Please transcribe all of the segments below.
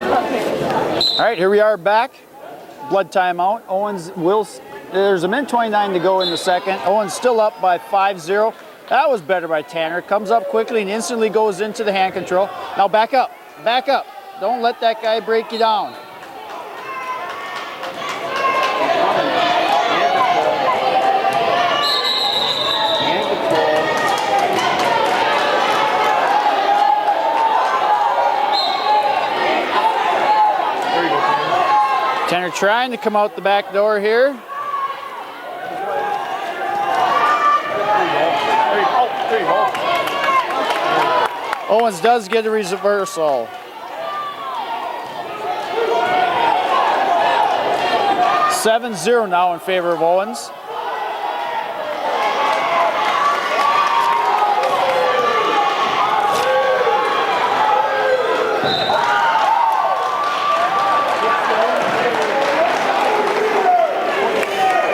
All right, here we are back. Blood timeout. Owens will. There's a minute 29 to go in the second. Owens still up by 5-0. That was better by Tanner. Comes up quickly and instantly goes into the hand control. Now back up. Back up. Don't let that guy break you down. Tanner trying to come out the back door here. Owens does get a reversal. 7-0 now in favor of Owens.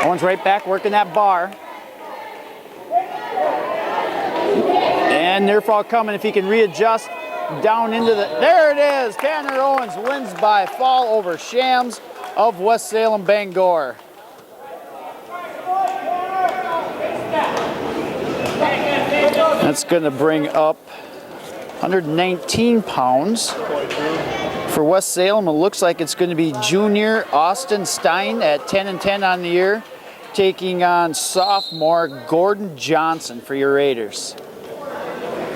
Owens right back working that bar. And near fall coming if he can readjust down into the, there it is. Tanner Owens wins by fall over Shams of West Salem Bangor. That's going to bring up 119 pounds. For West Salem, it looks like it's going to be junior Austin Stein at 10-10 on the year, taking on sophomore Gordon Johnson for your Raiders.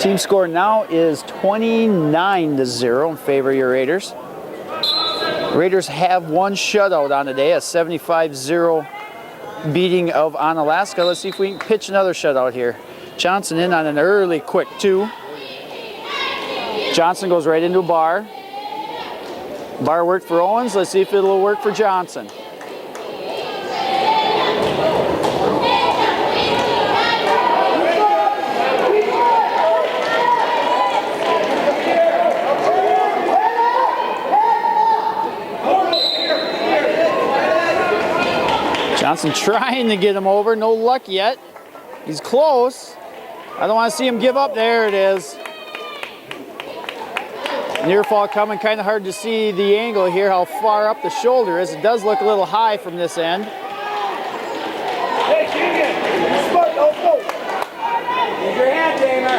Team score now is 29-0 in favor of your Raiders. Raiders have one shutout on the day, a 75-0 beating of Onalaska. Let's see if we can pitch another shutout here. Johnson in on an early quick 2. Johnson goes right into a bar. Bar worked for Owens. Let's see if it'll work for Johnson. Johnson trying to get him over. No luck yet. He's close. I don't want to see him give up. There it is. Near fall coming, kind of hard to see the angle here, how far up the shoulder is. It does look a little high from this end. Hey, Keegan, don't go. Use your hand, Damer.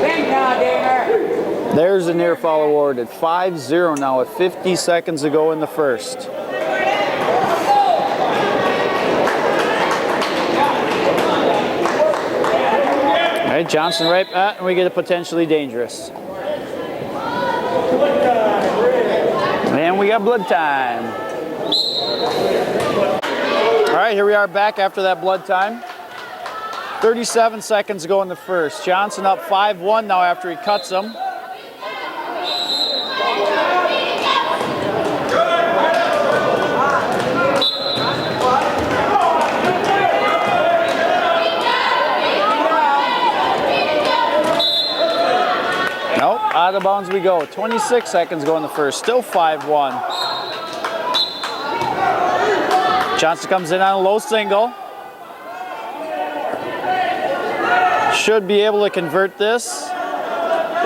Think now, Damer. There's a near fall awarded. 5-0 now with 50 seconds to go in the first. All right, Johnson right back, and we get a potentially dangerous. And we got blood time. All right, here we are back after that blood time. 37 seconds to go in the first. Johnson up 5-1 now after he cuts him. Out of bounds we go. 26 seconds go in the first. Still 5-1. Johnson comes in on a low single. Should be able to convert this.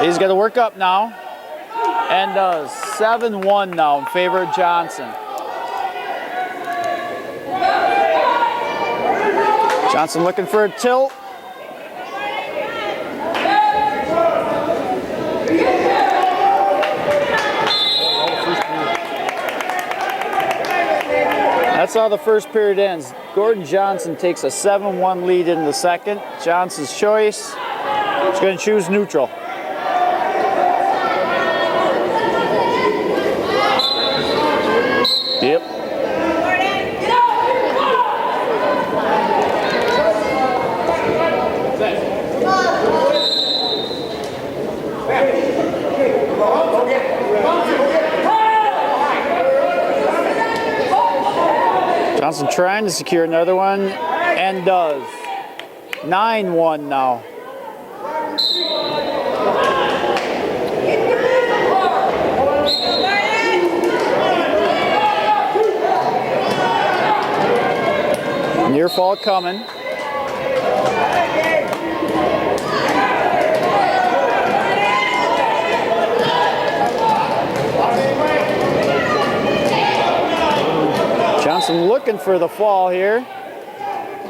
He's got to work up now. And does. 7-1 now in favor of Johnson. Johnson looking for a tilt. That's how the first period ends. Gordon Johnson takes a 7-1 lead in the second. Johnson's choice. He's going to choose neutral. Yep. Johnson trying to secure another one, and does. 9-1 now. Near fall coming. Johnson looking for the fall here.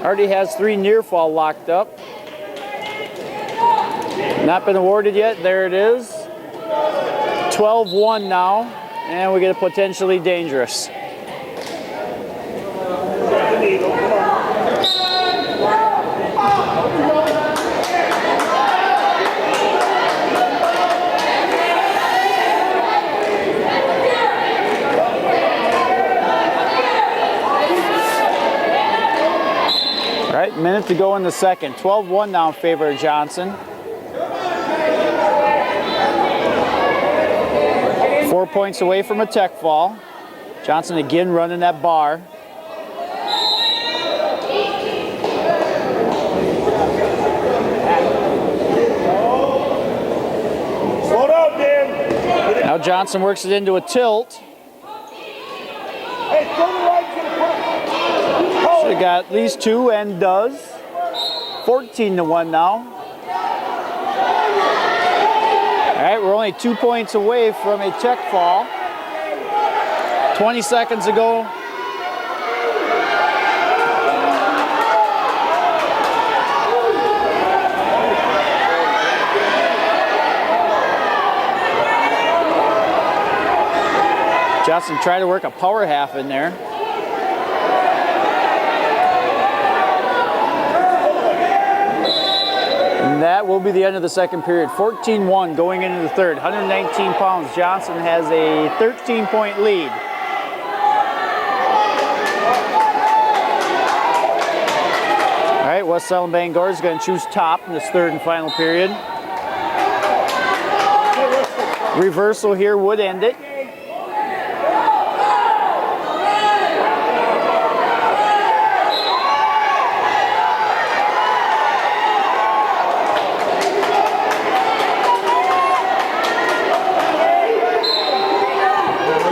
Already has 3 near fall locked up. Not been awarded yet. There it is. 12-1 now, and we get a potentially dangerous. All right, minute to go in the second. 12-1 now in favor of Johnson. 4 points away from a tech fall. Johnson again running that bar. Slow down, Dan. Now Johnson works it into a tilt. Hey, throw the right to the front. Should have got at least 2 and does. 14-1 now. All right, we're only 2 points away from a tech fall. 20 seconds ago. Johnson tried to work a power half in there. And that will be the end of the second period. 14-1 going into the third. 119 pounds. Johnson has a 13-point lead. All right, West Salem Bangor is going to choose top in this third and final period. Reversal here would end it.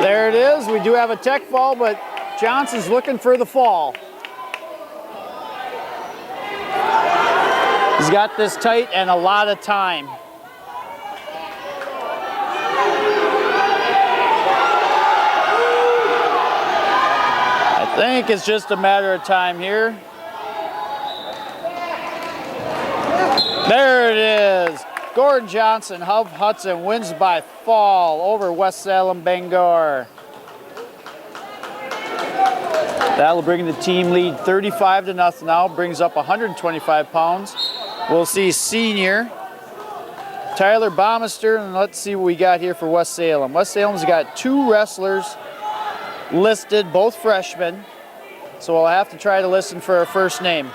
There it is. We do have a tech fall, but Johnson's looking for the fall. He's got this tight and a lot of time. I think it's just a matter of time here. There it is. Gordon Johnson of Hudson wins by fall over West Salem Bangor. That'll bring the team lead 35-0 now, brings up 125 pounds. We'll see senior Tyler Baumeister, and let's see what we got here for West Salem. West Salem's got 2 wrestlers listed, both freshmen, so we'll have to try to listen for our first name.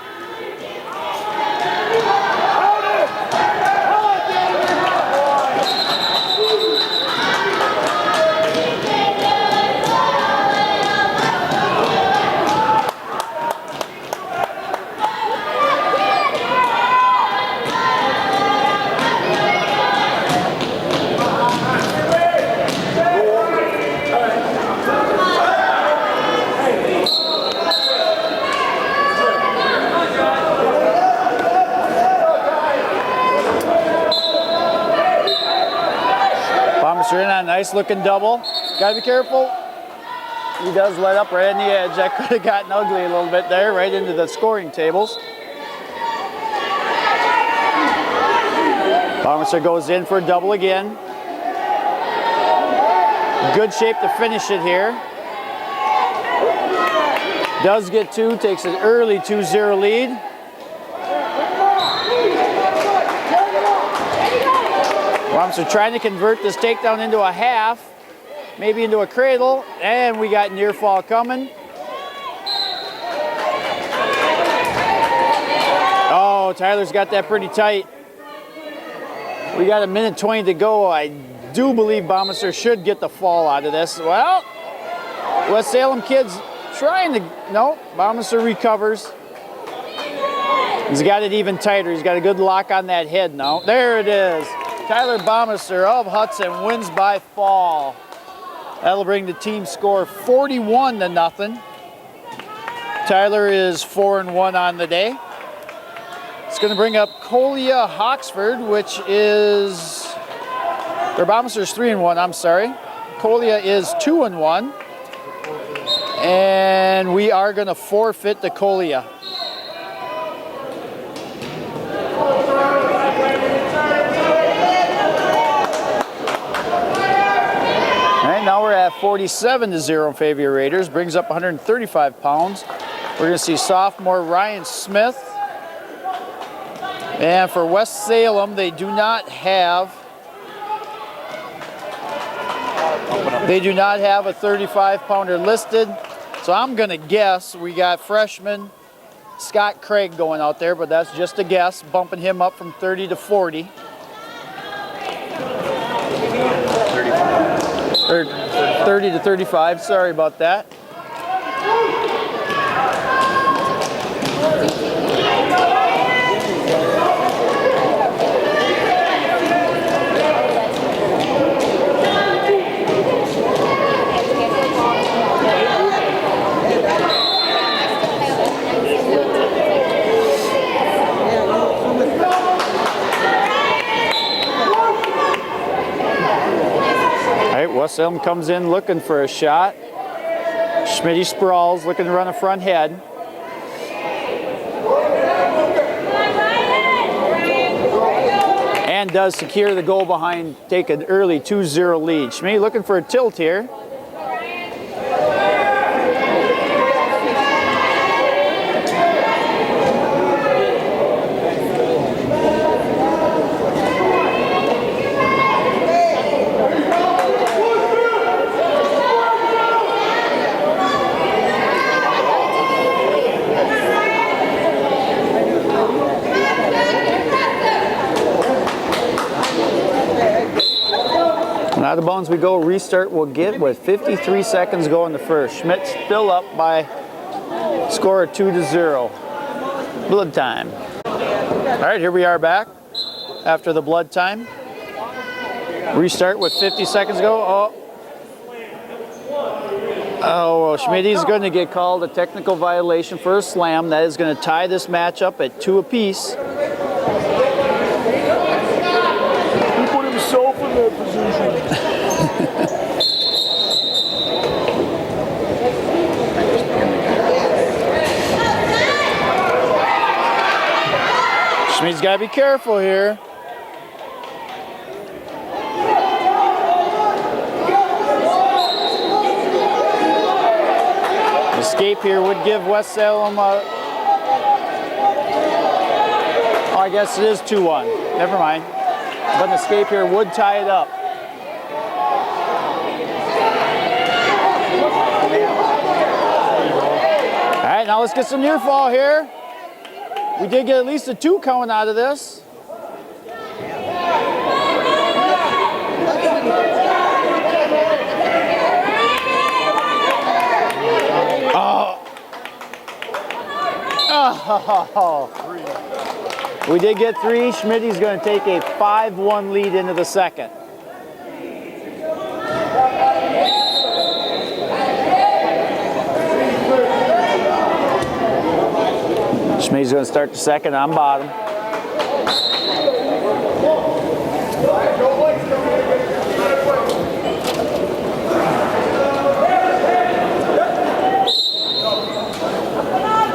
In on a nice looking double. Gotta be careful. He does let up right on the edge. That could have gotten ugly a little bit there, right into the scoring tables. Baumeister goes in for a double again. Good shape to finish it here. Does get 2, takes an early 2-0 lead. Baumeister trying to convert this takedown into a half, maybe into a cradle, and we got near fall coming. Oh, Tyler's got that pretty tight. We got a minute 20 to go. I do believe Baumeister should get the fall out of this. Well, West Salem kids trying to, no, Baumeister recovers. He's got it even tighter. He's got a good lock on that head now. There it is. Tyler Baumeister of Hudson wins by fall. That'll bring the team score 41-0. Tyler is 4-1 on the day. It's going to bring up Colia Hawksford, which is, or Bombster's 3-1, I'm sorry. Colia is 2-1. And we are going to forfeit to Colia. All right, now we're at 47-0 in favor of your Raiders. Brings up 135 pounds. We're going to see sophomore Ryan Smith. And for West Salem, they do not have a 35-pounder listed. So I'm going to guess we got freshman Scott Craig going out there, but that's just a guess, bumping him up from 30 to 40. 35. Or 30 to 35, sorry about that. West Salem comes in looking for a shot. Schmitty sprawls, looking to run a front head. And does secure the goal behind, take an early 2-0 lead. Schmitty looking for a tilt here. Out of bounds we go. Restart we'll get with 53 seconds to go in the first. Schmidt's still up by score of 2-0. Blood time. All right, here we are back after the blood time. Restart with 50 seconds to go. Oh, Schmitty's going to get called a technical violation for a slam. That is going to tie this match up at 2 apiece. He put himself in that position. Schmidt's got to be careful here. Escape here would give West Salem a... Oh, I guess it is 2-1. Never mind. But an escape here would tie it up. All right, now let's get some near fall here. We did get at least a 2 count out of this. Oh. We did get 3. Schmitty's going to take a 5-1 lead into the second. Schmitty's going to start the second on bottom.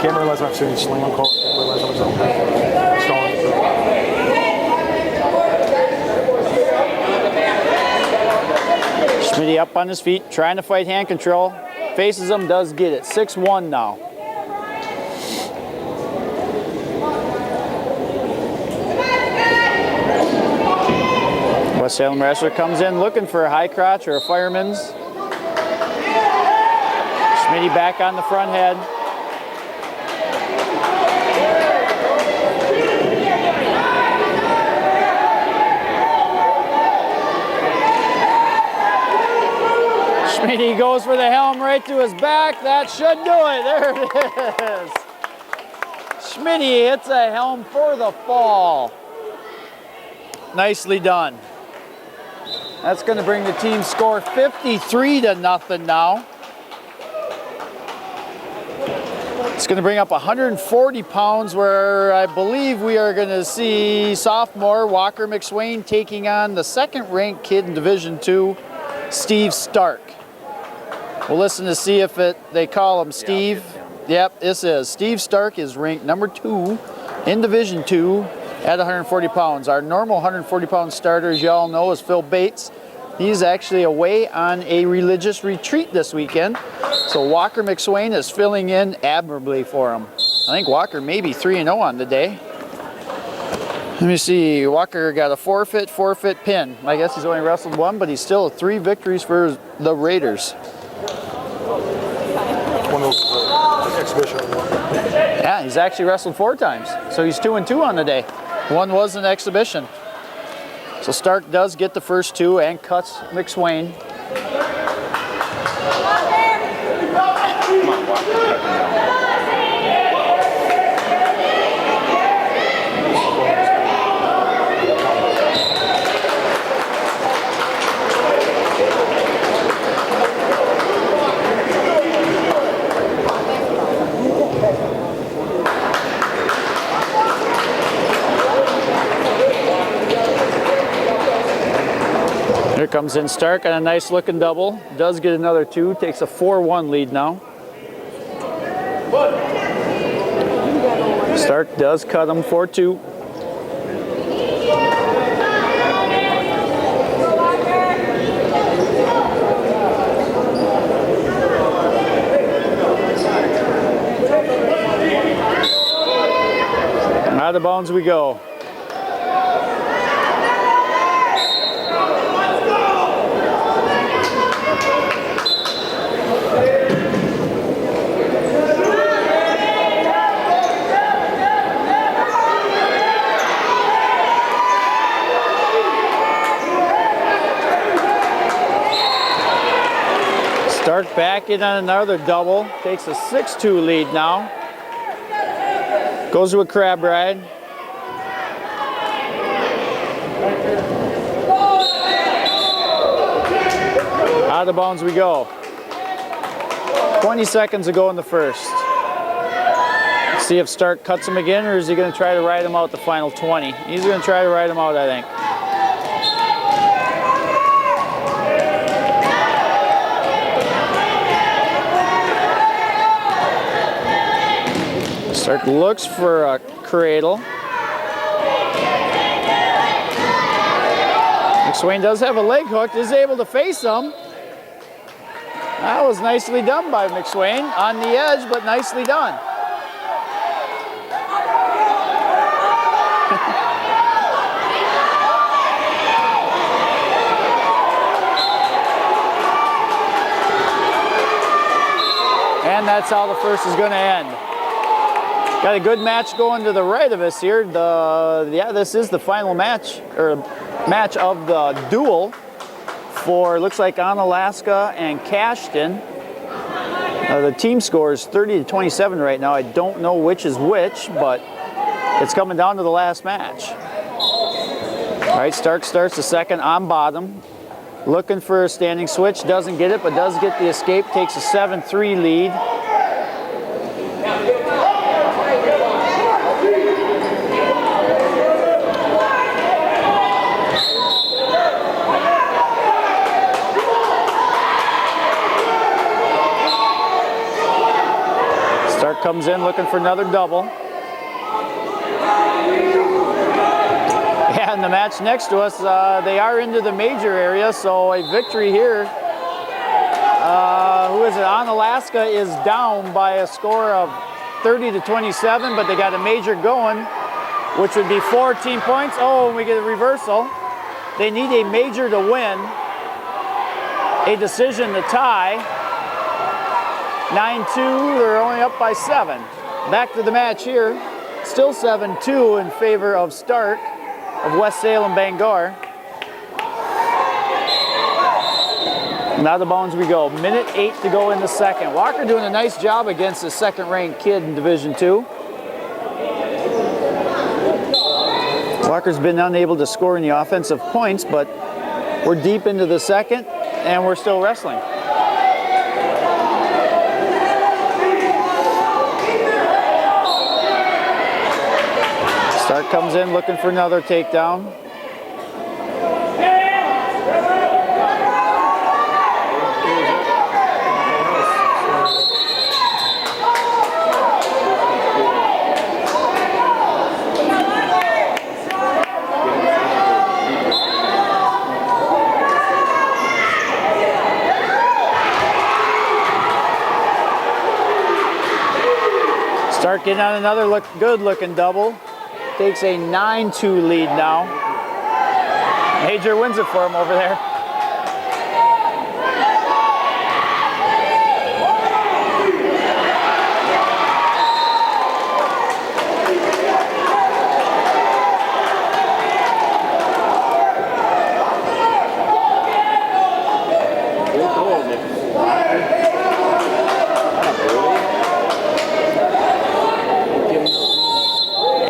Can't realize I'm shooting sling on call. Can't realize I'm stalling. Schmitty up on his feet, trying to fight hand control. Faces him, does get it. 6-1 now. West Salem wrestler comes in looking for a high crotch or a fireman's. Schmitty back on the front head. Schmitty goes for the helm right to his back. That should do it. There it is. Schmitty hits a helm for the fall. Nicely done. That's going to bring the team score 53-0 now. It's going to bring up 140 pounds, where I believe we are going to see sophomore Walker McSwain taking on the second-ranked kid in Division II, Steve Stark. We'll listen to see if they call him Steve. Yep, this is. Steve Stark is ranked number 2 in Division II at 140 pounds. Our normal 140-pound starter, as you all know, is Phil Bates. He's actually away on a religious retreat this weekend. So Walker McSwain is filling in admirably for him. I think Walker may be 3-0 on the day. Let me see. Walker got a forfeit pin. I guess he's only wrestled 1, but he's still 3 victories for the Raiders. One of those exhibition. Yeah, he's actually wrestled 4 times. So he's 2-2 on the day. 1 was an exhibition. So Stark does get the first 2 and cuts McSwain. Here comes in Stark on a nice looking double. Does get another 2, takes a 4-1 lead now. Stark does cut him 4-2. Out of bounds we go. Stark back in on another double. Takes a 6-2 lead now. Goes to a crab ride. Out of bounds we go. 20 seconds to go in the first. Let's see if Stark cuts him again, or is he going to try to ride him out the final 20? He's going to try to ride him out, I think. Stark looks for a cradle. McSwain does have a leg hook, is able to face him. That was nicely done by McSwain. On the edge, but nicely done. And that's how the first is going to end. Got a good match going to the right of us here. This is the final match, or match of the duel for, looks like, Onalaska and Cashton. The team score is 30-27 right now. I don't know which is which, but it's coming down to the last match. All right, Stark starts the second on bottom. Looking for a standing switch, doesn't get it, but does get the escape, takes a 7-3 lead. Stark comes in looking for another double. Yeah, and the match next to us, they are into the major area, so a victory here. Who is it? Onalaska is down by a score of 30-27, but they got a major going, which would be 14 points. Oh, and we get a reversal. They need a major to win, a decision to tie. 9-2, they're only up by 7. Back to the match here. Still 7-2 in favor of Stark of West Salem Bangor. And out of bounds we go. Minute 8 to go in the second. Walker doing a nice job against the second-ranked kid in Division II. Walker's been unable to score any offensive points, but we're deep into the second, and we're still wrestling. Stark comes in looking for another takedown. Stark getting on another good-looking double. Takes a 9-2 lead now. Major wins it for him over there.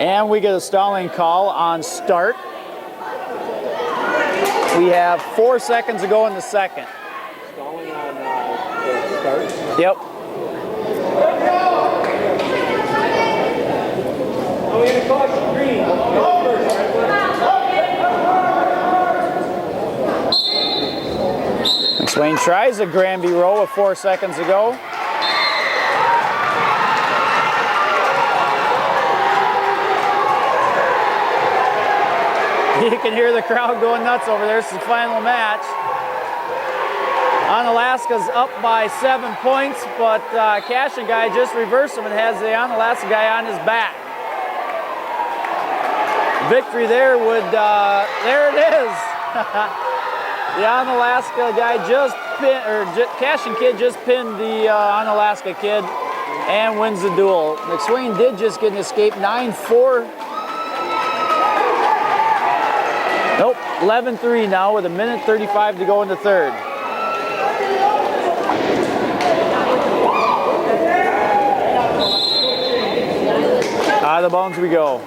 And we get a stalling call on Stark. We have 4 seconds to go in the second. Stalling on the start. Yep. McSwain tries a Granby row with 4 seconds to go. You can hear the crowd going nuts over there. It's the final match. Onalaska's up by 7 points, but Cashin guy just reversed him and has the Onalaska guy on his back. Victory there would, there it is. The Onalaska guy just pinned, or Cashin kid just pinned the Onalaska kid and wins the duel. McSwain did just get an escape, 9-4. Nope, 11-3 now with 1:35 to go in the third. Out of the bounds we go.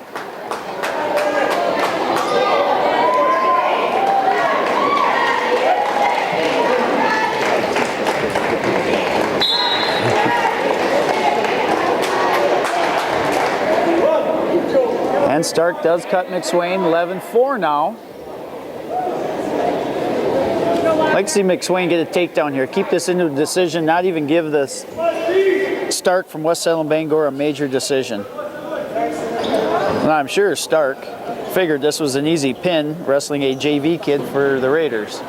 And Stark does cut McSwain, 11-4 now. I'd like to see McSwain get a takedown here. Keep this into a decision, not even give this Stark from West Salem Bangor a major decision. And I'm sure Stark figured this was an easy pin, wrestling a JV kid for the Raiders.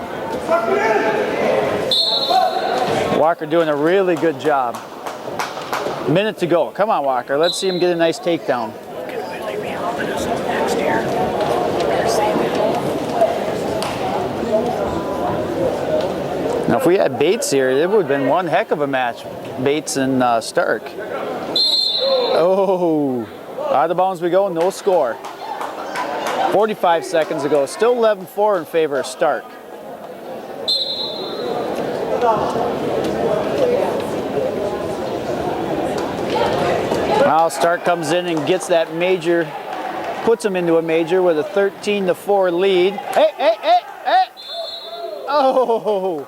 Walker doing a really good job. Minute to go. Come on, Walker. Let's see him get a nice takedown. Now, if we had Bates here, it would have been one heck of a match. Bates and Stark. Oh, out of the bounds we go, no score. 45 seconds ago, still 11-4 in favor of Stark. Now Stark comes in and gets that major, puts him into a major with a 13-4 lead. Hey! Oh!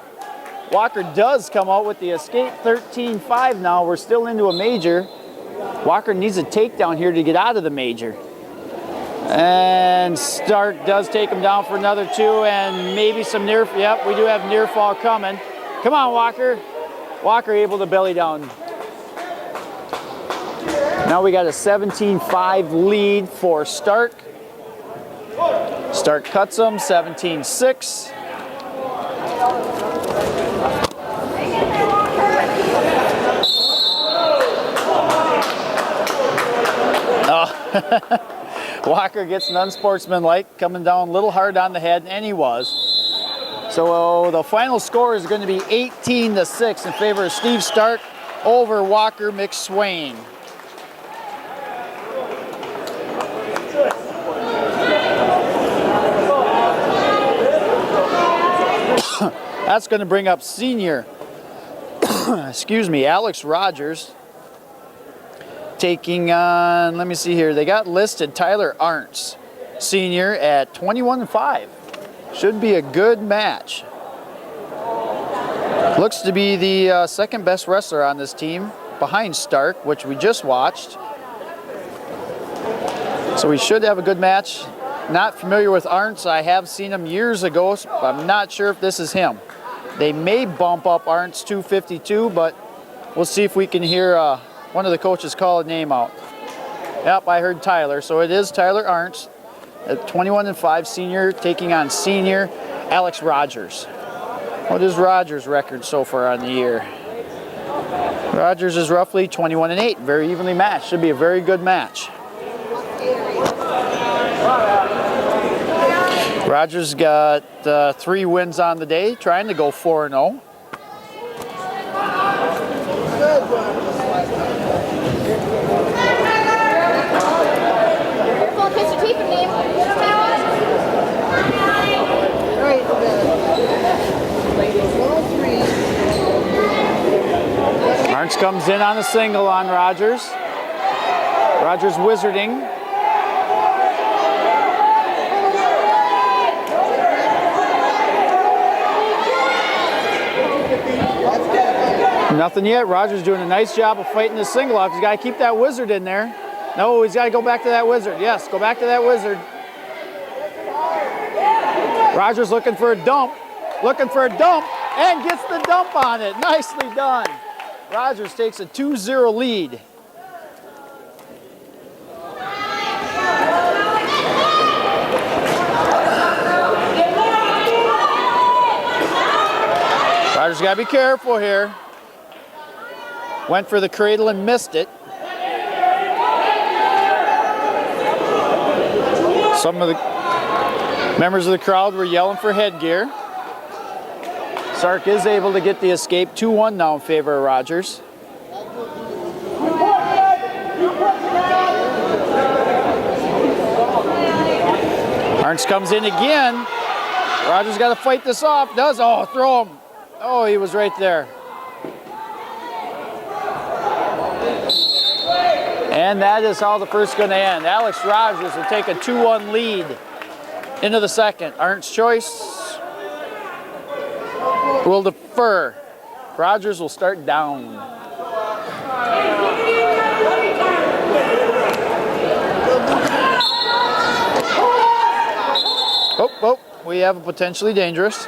Walker does come out with the escape, 13-5 now. We're still into a major. Walker needs a takedown here to get out of the major. And Stark does take him down for another 2 and maybe some near, yep, we do have near fall coming. Come on, Walker. Walker able to belly down. Now we got a 17-5 lead for Stark. Stark cuts him, 17-6. Walker gets an unsportsmanlike, coming down a little hard on the head, and he was. So the final score is going to be 18-6 in favor of Steve Stark over Walker McSwain. That's going to bring up senior, excuse me, Alex Rogers. Taking on, let me see here, they got listed Tyler Arntz, senior, at 21-5. Should be a good match. Looks to be the second best wrestler on this team, behind Stark, which we just watched. So we should have a good match. Not familiar with Arntz. I have seen him years ago, so I'm not sure if this is him. They may bump up Arntz 252, but we'll see if we can hear one of the coaches call a name out. Yep, I heard Tyler. So it is Tyler Arntz, a 21-5 senior, taking on senior Alex Rogers. What is Rogers' record so far on the year? Rogers is roughly 21-8, very evenly matched. Should be a very good match. Rogers got 3 wins on the day, trying to go 4-0. Arntz comes in on a single on Rogers. Rogers wizarding. Nothing yet. Rogers doing a nice job of fighting this single off. He's got to keep that wizard in there. No, he's got to go back to that wizard. Yes, go back to that wizard. Rogers looking for a dump. Looking for a dump and gets the dump on it. Nicely done. Rogers takes a 2-0 lead. Rogers got to be careful here. Went for the cradle and missed it. Some of the members of the crowd were yelling for headgear. Sark is able to get the escape. 2-1 now in favor of Rogers. Arntz comes in again. Rogers got to fight this off. Does. Oh, throw him. Oh, he was right there. And that is how the first going to end. Alex Rogers will take a 2-1 lead into the second. Arntz choice will defer. Rogers will start down. Oh, we have a potentially dangerous.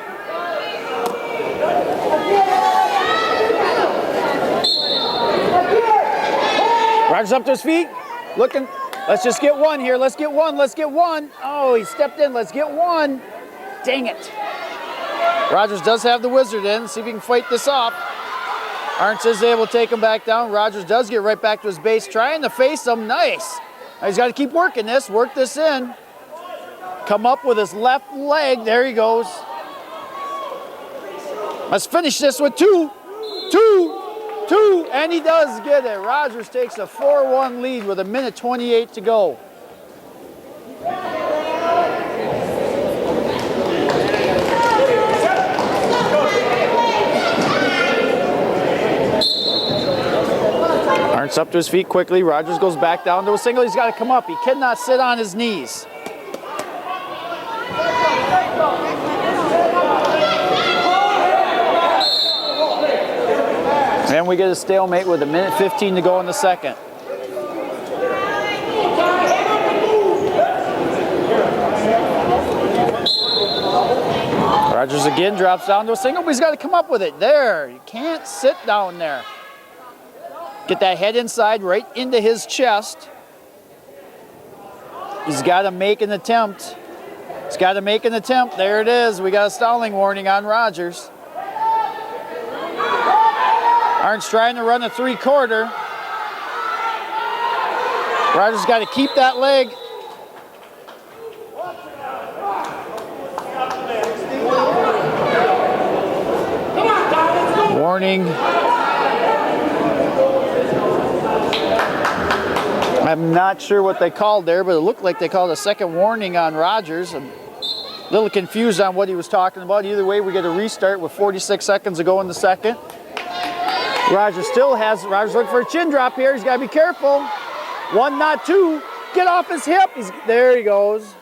Rogers up to his feet, looking. Let's just get one here. Let's get one. Let's get one. Oh, he stepped in. Let's get one. Dang it. Rogers does have the wizard in. See if he can fight this off. Arntz is able to take him back down. Rogers does get right back to his base, trying to face him. Nice. Now he's got to keep working this. Work this in. Come up with his left leg. There he goes. Let's finish this with two, and he does get it. Rogers takes a 4-1 lead with 1:28 to go. Arntz up to his feet quickly. Rogers goes back down to a single. He's got to come up. He cannot sit on his knees. And we get a stalemate with 1:15 to go in the second. Rogers again drops down to a single, but he's got to come up with it. There, you can't sit down there. Get that head inside, right into his chest. He's got to make an attempt. He's got to make an attempt. There it is. We got a stalling warning on Rogers. Arntz trying to run a 3/4. Rogers got to keep that leg. Warning. I'm not sure what they called there, but it looked like they called a second warning on Rogers. I'm a little confused on what he was talking about. Either way, we get a restart with 46 seconds to go in the second. Rogers looking for a chin drop here. He's got to be careful. One, not two. Get off his hip. There he goes.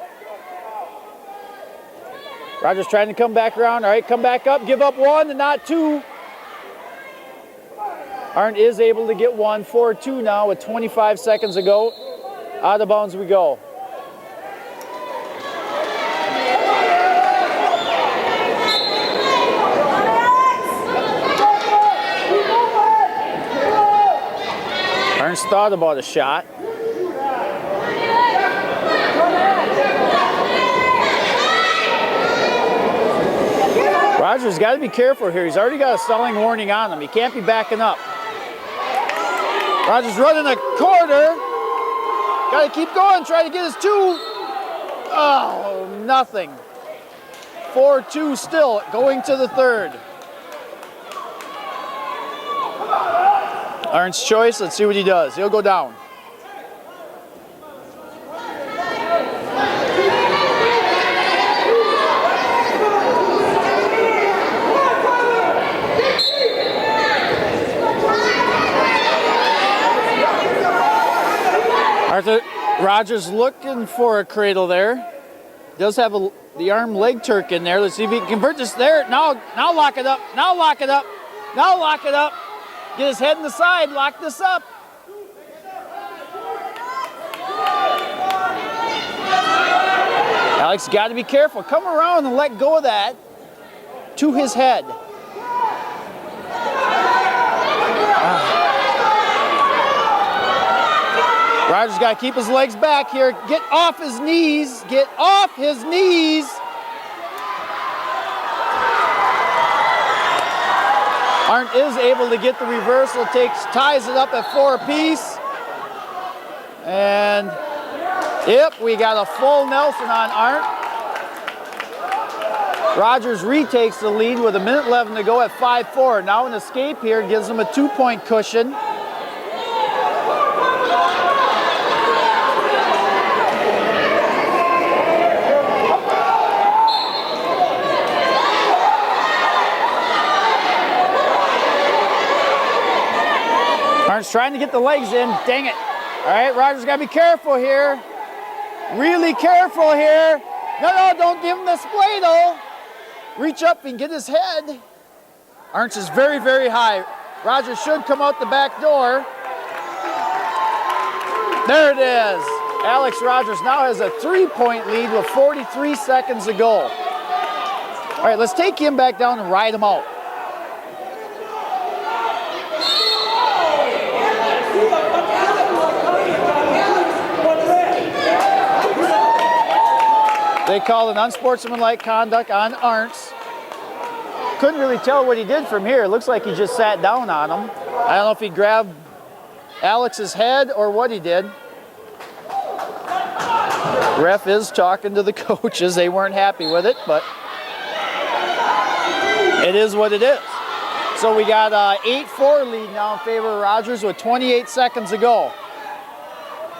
Rogers trying to come back around. All right, come back up. Give up one and not two. Arndt is able to get one. 4-2 now with 25 seconds to go. Out of bounds we go. Ernst thought about a shot. Rogers got to be careful here. He's already got a stalling warning on him. He can't be backing up. Rogers running a quarter. Got to keep going, try to get his 2. Oh, nothing. 4-2 still, going to the 3rd. Ernst's choice, let's see what he does. He'll go down. Rogers looking for a cradle there. Does have the arm leg Turk in there. Let's see if he can convert this there. Now lock it up. Now lock it up. Now lock it up. Get his head in the side. Lock this up. Alex got to be careful. Come around and let go of that to his head. Rogers got to keep his legs back here. Get off his knees. Get off his knees. Arndt is able to get the reversal. Ties it up at 4 apiece. And yep, we got a full Nelson on Arndt. Rogers retakes the lead with 1:11 to go at 5-4. Now an escape here gives him a 2-point cushion. Arndt's trying to get the legs in. Dang it. All right, Rogers got to be careful here. Really careful here. No, don't give him the spladle. Reach up and get his head. Arndt's is very, very high. Rogers should come out the back door. There it is. Alex Rogers now has a 3-point lead with 43 seconds to go. All right, let's take him back down and ride him out. They called an unsportsmanlike conduct on Arndt's. Couldn't really tell what he did from here. It looks like he just sat down on him. I don't know if he grabbed Alex's head or what he did. Ref is talking to the coaches. They weren't happy with it, but it is what it is. So we got an 8-4 lead now in favor of Rogers with 28 seconds to go.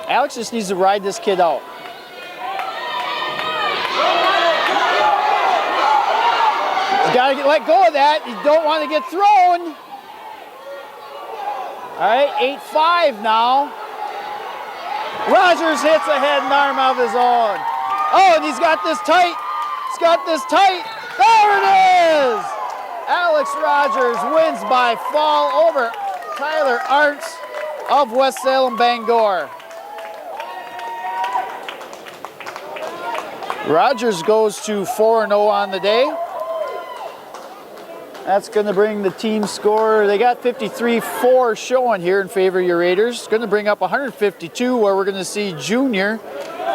Alex just needs to ride this kid out. Got to let go of that. You don't want to get thrown. All right, 8-5 now. Rogers hits a head and arm of his own. Oh, and he's got this tight. He's got this tight. There it is. Alex Rogers wins by fall over Tyler Arndt of West Salem Bangor. Rogers goes to 4-0 on the day. That's going to bring the team score. They got 53-4 showing here in favor of your Raiders. It's going to bring up 152, where we're going to see junior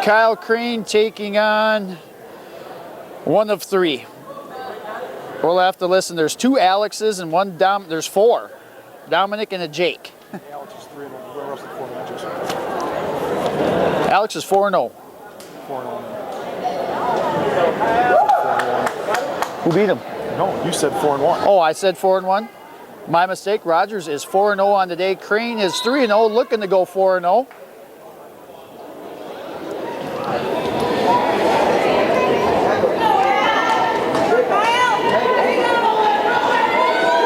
Kyle Crane taking on one of 3. We'll have to listen. There's 2 Alexes and one Dom. There's 4. Dominic and a Jake. Alex is 3-0. Where else the 4 matches? Alex is 4-0. 4-0. Who beat him? No, you said 4-1. Oh, I said 4-1. My mistake. Rogers is 4-0 on the day. Crane is 3-0, looking to go 4-0.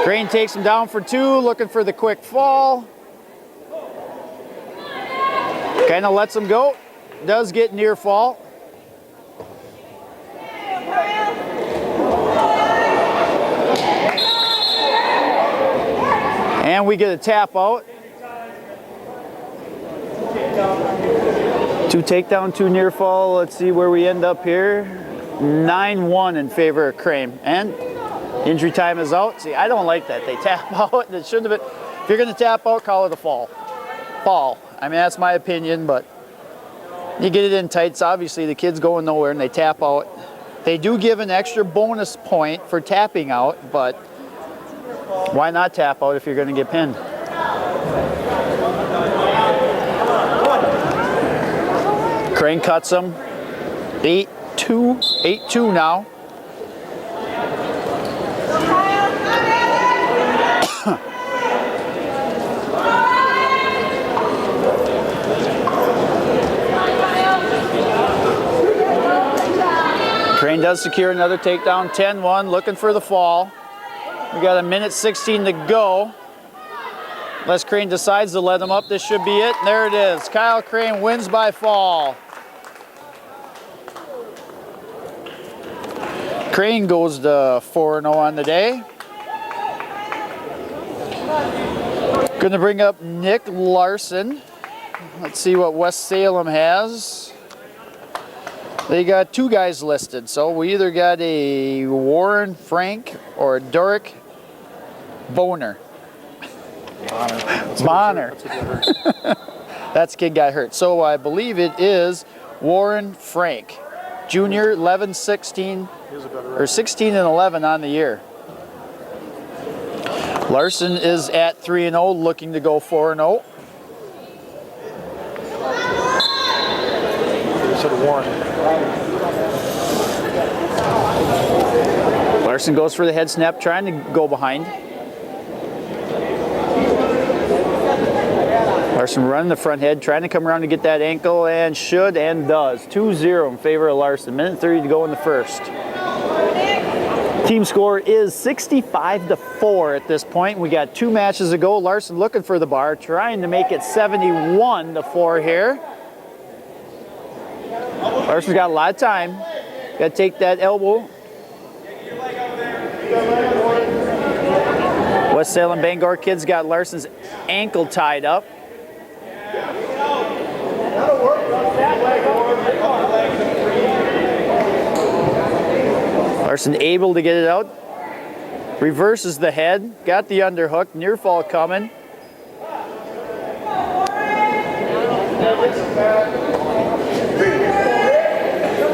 Crane takes him down for 2, looking for the quick fall. Kind of lets him go. Does get near fall. And we get a tap out. 2 takedown, 2 near fall. Let's see where we end up here. 9-1 in favor of Crane. And injury time is out. See, I don't like that. They tap out. It shouldn't have been. If you're going to tap out, call it a fall. fall. I mean, that's my opinion, but you get it in tights. Obviously, the kid's going nowhere and they tap out. They do give an extra bonus point for tapping out, but why not tap out if you're going to get pinned? Crane cuts him. 8-2, 8-2 now. Crane does secure another takedown, 10-1, looking for the fall. We got 1:16 to go. Unless Crane decides to let him up, this should be it. There it is. Kyle Crane wins by fall. Crane goes to 4-0 on the day. Going to bring up Nick Larson. Let's see what West Salem has. They got 2 guys listed, so we either got a Warren Frank or a Derek Boner. Bonner. That's kid got hurt. So I believe it is Warren Frank, junior, 11-16, or 16-11 on the year. Larson is at 3-0, looking to go 4-0. Larson goes for the head snap, trying to go behind. Larson running the front head, trying to come around to get that ankle, and should and does. 2-0 in favor of Larson. 1:30 to go in the first. Team score is 65-4 at this point. We got 2 matches to go. Larson looking for the bar, trying to make it 71-4 here. Larson's got a lot of time. Got to take that elbow. West Salem Bangor kids got Larson's ankle tied up. Larson able to get it out. Reverses the head. Got the underhook. Near fall coming.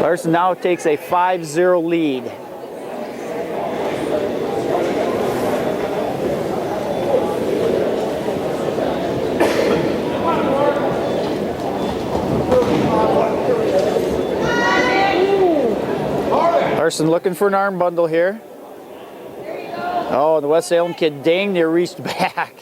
Larson now takes a 5-0 lead. Larson looking for an arm bundle here. Oh, the West Salem kid dang near reached back.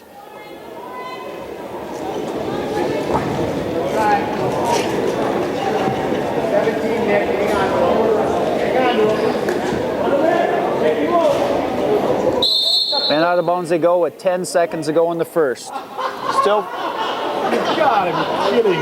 And out of bounds they go with 10 seconds to go in the first. Still. You gotta be kidding me.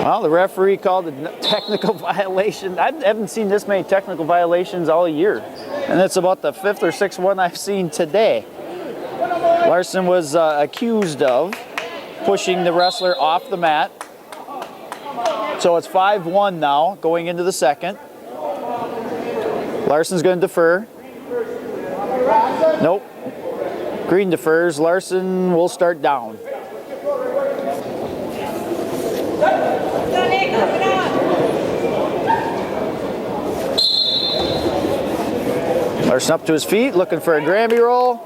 Well, the referee called a technical violation. I haven't seen this many technical violations all year. And it's about the 5th or 6th one I've seen today. Larson was accused of pushing the wrestler off the mat. So it's 5-1 now, going into the second. Larson's going to defer. Nope. Green defers. Larson will start down. Larson up to his feet, looking for a Grammy roll.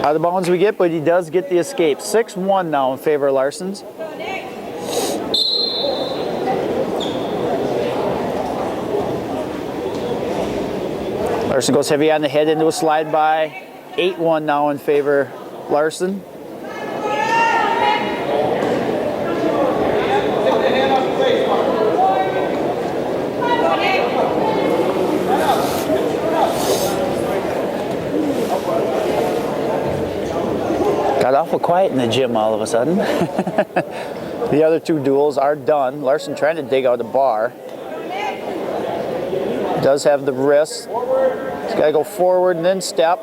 Out of bounds we get, but he does get the escape. 6-1 now in favor of Larson's. Larson goes heavy on the head into a slide by. 8-1 now in favor of Larson. Got awful quiet in the gym all of a sudden. The other 2 duels are done. Larson trying to dig out a bar. Does have the wrist. He's got to go forward and then step.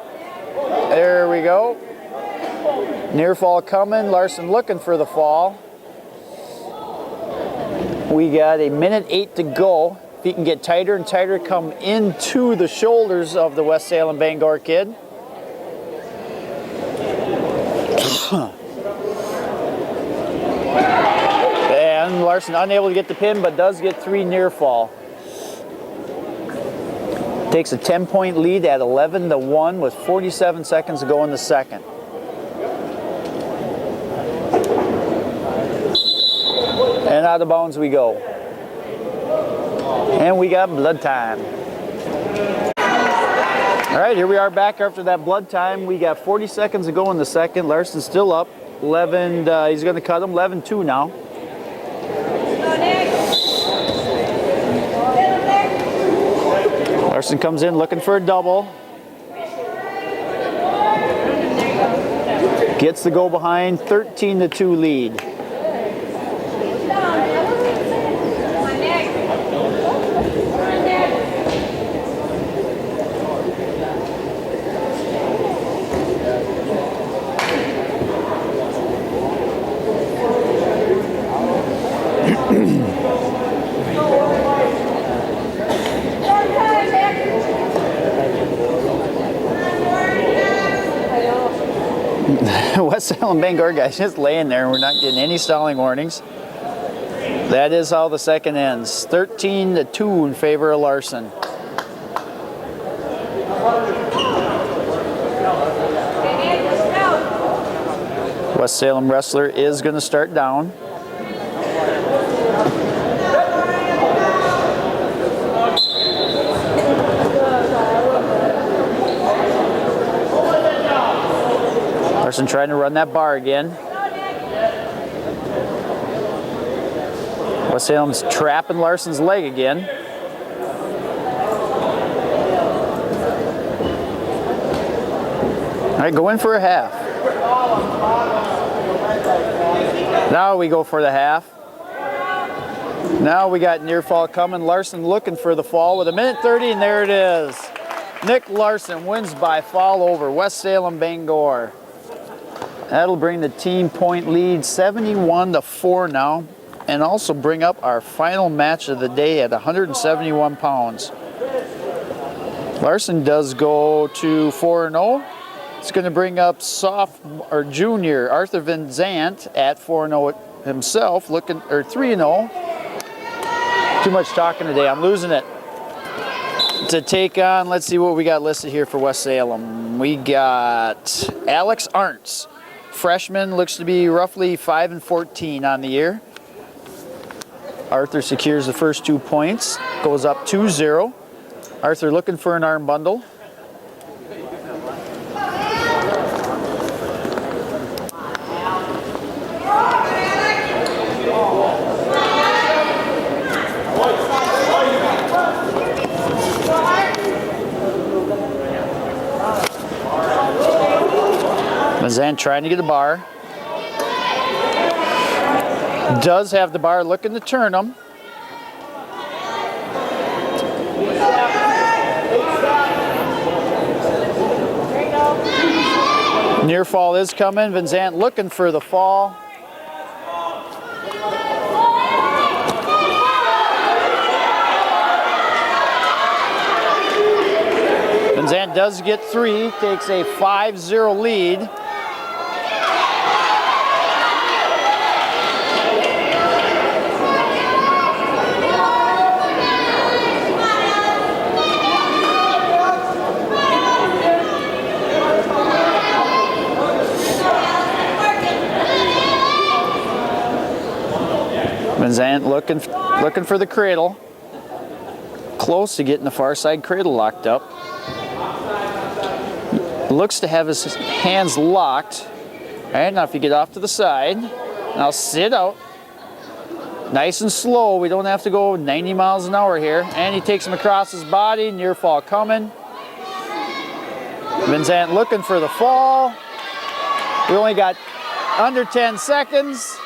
There we go. Near fall coming. Larson looking for the fall. We got 1:08 to go. he can get tighter and tighter, come into the shoulders of the West Salem Bangor kid. And Larson unable to get the pin, but does get 3 near fall. Takes a 10-point lead at 11-1 with 47 seconds to go in the second. And out of bounds we go. And we got blood time. All right, here we are back after that blood time. We got 40 seconds to go in the second. Larson's still up. 11, he's going to cut him. 11-2 now. Larson comes in looking for a double. Gets the go behind, 13-2 lead. West Salem Bangor guys just laying there. We're not getting any stalling warnings. That is how the second ends. 13-2 in favor of Larson. West Salem wrestler is going to start down. Larson trying to run that bar again. West Salem's trapping Larson's leg again. All right, go in for a half. Now we go for the half. Now we got near fall coming. Larson looking for the fall with 1:30, and there it is. Nick Larson wins by fall over West Salem Bangor. That'll bring the team point lead 71-4 now, and also bring up our final match of the day at 171 pounds. Larson does go to 4-0. It's going to bring up junior Arthur Van Zant at 4-0 himself, looking, or 3-0. Too much talking today, I'm losing it. To take on, let's see what we got listed here for West Salem. We got Alex Arntz. Freshman, looks to be roughly 5-14 on the year. Arthur secures the first 2 points, goes up 2-0. Arthur looking for an arm bundle. Mazan trying to get a bar. Does have the bar, looking to turn him. Near fall is coming. Van Zant looking for the fall. Van Zant does get 3, takes a 5-0 lead. Van Zant looking for the cradle. Close to getting the far side cradle locked up. Looks to have his hands locked. All right, now if you get off to the side, now sit out. Nice and slow. We don't have to go 90 miles an hour here. And he takes him across his body. Near fall coming. Van Zant looking for the fall. We only got under 10 seconds.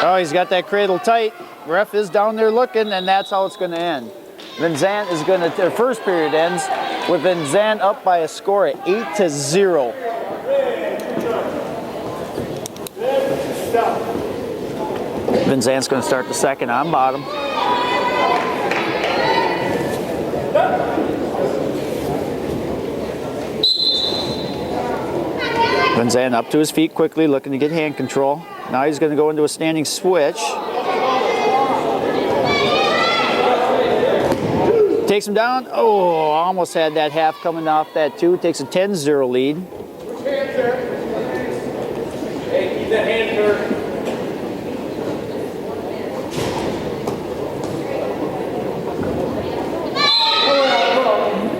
Oh, he's got that cradle tight. Ref is down there looking, and that's how it's going to end. Van Zant is going to, the first period ends with Van Zant up by a score of 8-0. Van Zandt's going to start the second on bottom. Van Zandt up to his feet quickly, looking to get hand control. Now he's going to go into a standing switch. Takes him down. Oh, almost had that half coming off that too. Takes a 10-0 lead. Hey, keep that hand turn.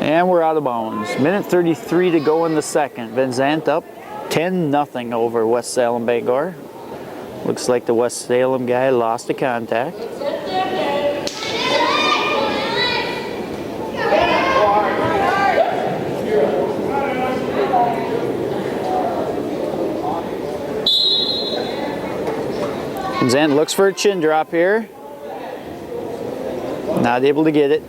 And we're out of bounds. Minute 33 to go in the second. Van Zandt up 10-0 over West Salem Bangor. Looks like the West Salem guy lost the contact. Van Zandt looks for a chin drop here. Not able to get it.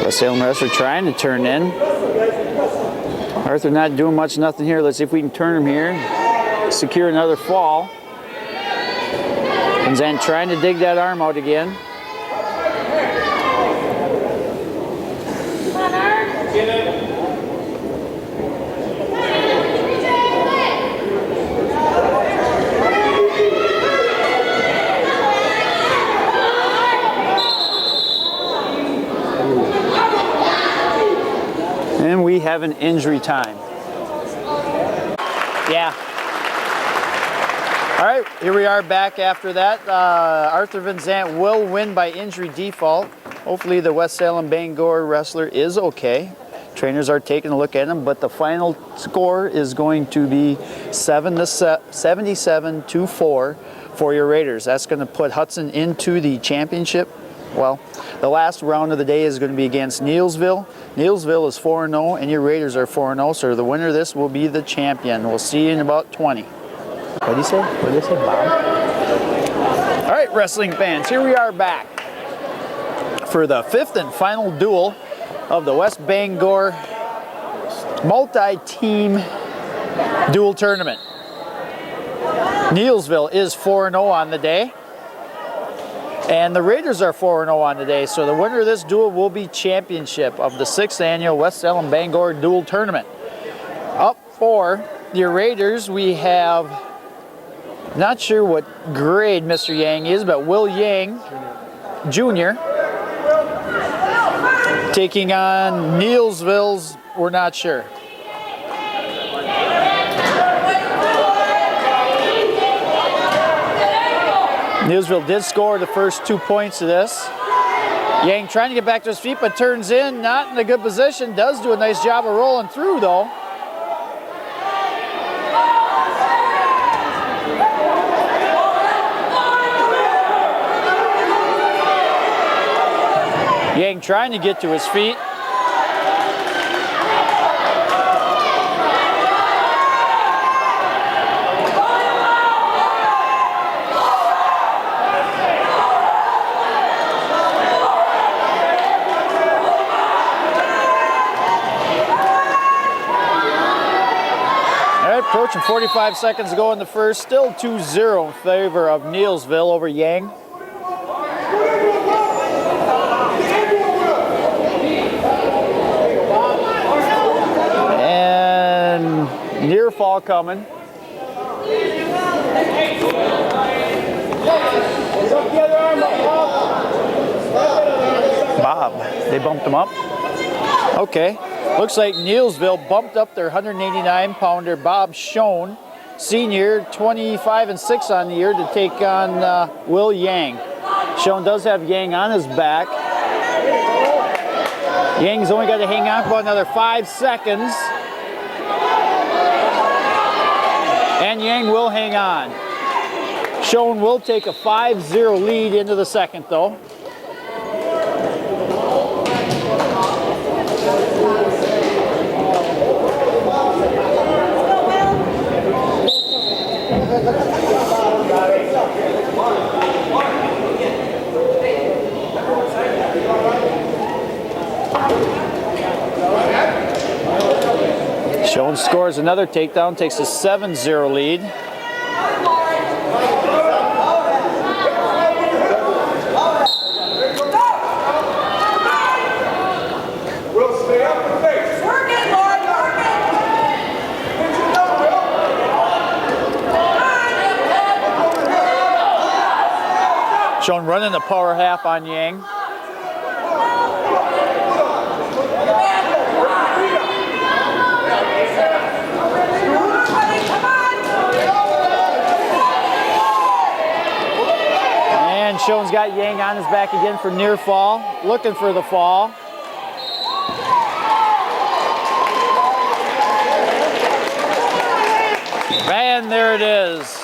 West Salem wrestler trying to turn in. Arthur not doing much, nothing here. Let's see if we can turn him here. Secure another fall. Van Zandt trying to dig that arm out again. And we have an injury time. Yeah. All right, here we are back after that. Arthur Van Zandt will win by injury default. Hopefully the West Salem Bangor wrestler is okay. Trainers are taking a look at him, but the final score is going to be 77-4 for your Raiders. That's going to put Hudson into the championship. Well, the last round of the day is going to be against Neillsville. Neillsville is 4-0, and your Raiders are 4-0, so the winner of this will be the champion. We'll see you in about 20. What did he say? What did he say, Bob? All right, wrestling fans, here we are back for the fifth and final duel of the West Bangor multi-team duel tournament. Neillsville is 4-0 on the day. And the Raiders are 4-0 on the day, so the winner of this duel will be championship of the 6th annual West Salem Bangor Duel Tournament. Up for your Raiders, we have, not sure what grade Mr. Yang is, but Will Yang Jr. taking on Neillsville's, we're not sure. Neillsville did score the first 2 points of this. Yang trying to get back to his feet, but turns in, not in a good position. Does do a nice job of rolling through, though. Yang trying to get to his feet. Approaching 45 seconds to go in the first, still 2-0 in favor of Neillsville over Yang. And near fall coming. Bob, they bumped him up. Okay. Looks like Neillsville bumped up their 189-pounder Bob Schoen, senior, 25-6 on the year, to take on Will Yang. Schoen does have Yang on his back. Yang's only got to hang on for about another 5 seconds. And Yang will hang on. Schoen will take a 5-0 lead into the second, though. Salem scores another takedown, takes a 7-0 lead. Shown running the power half on Yang. And Shown's got Yang on his back again for near fall, looking for the fall. And there it is.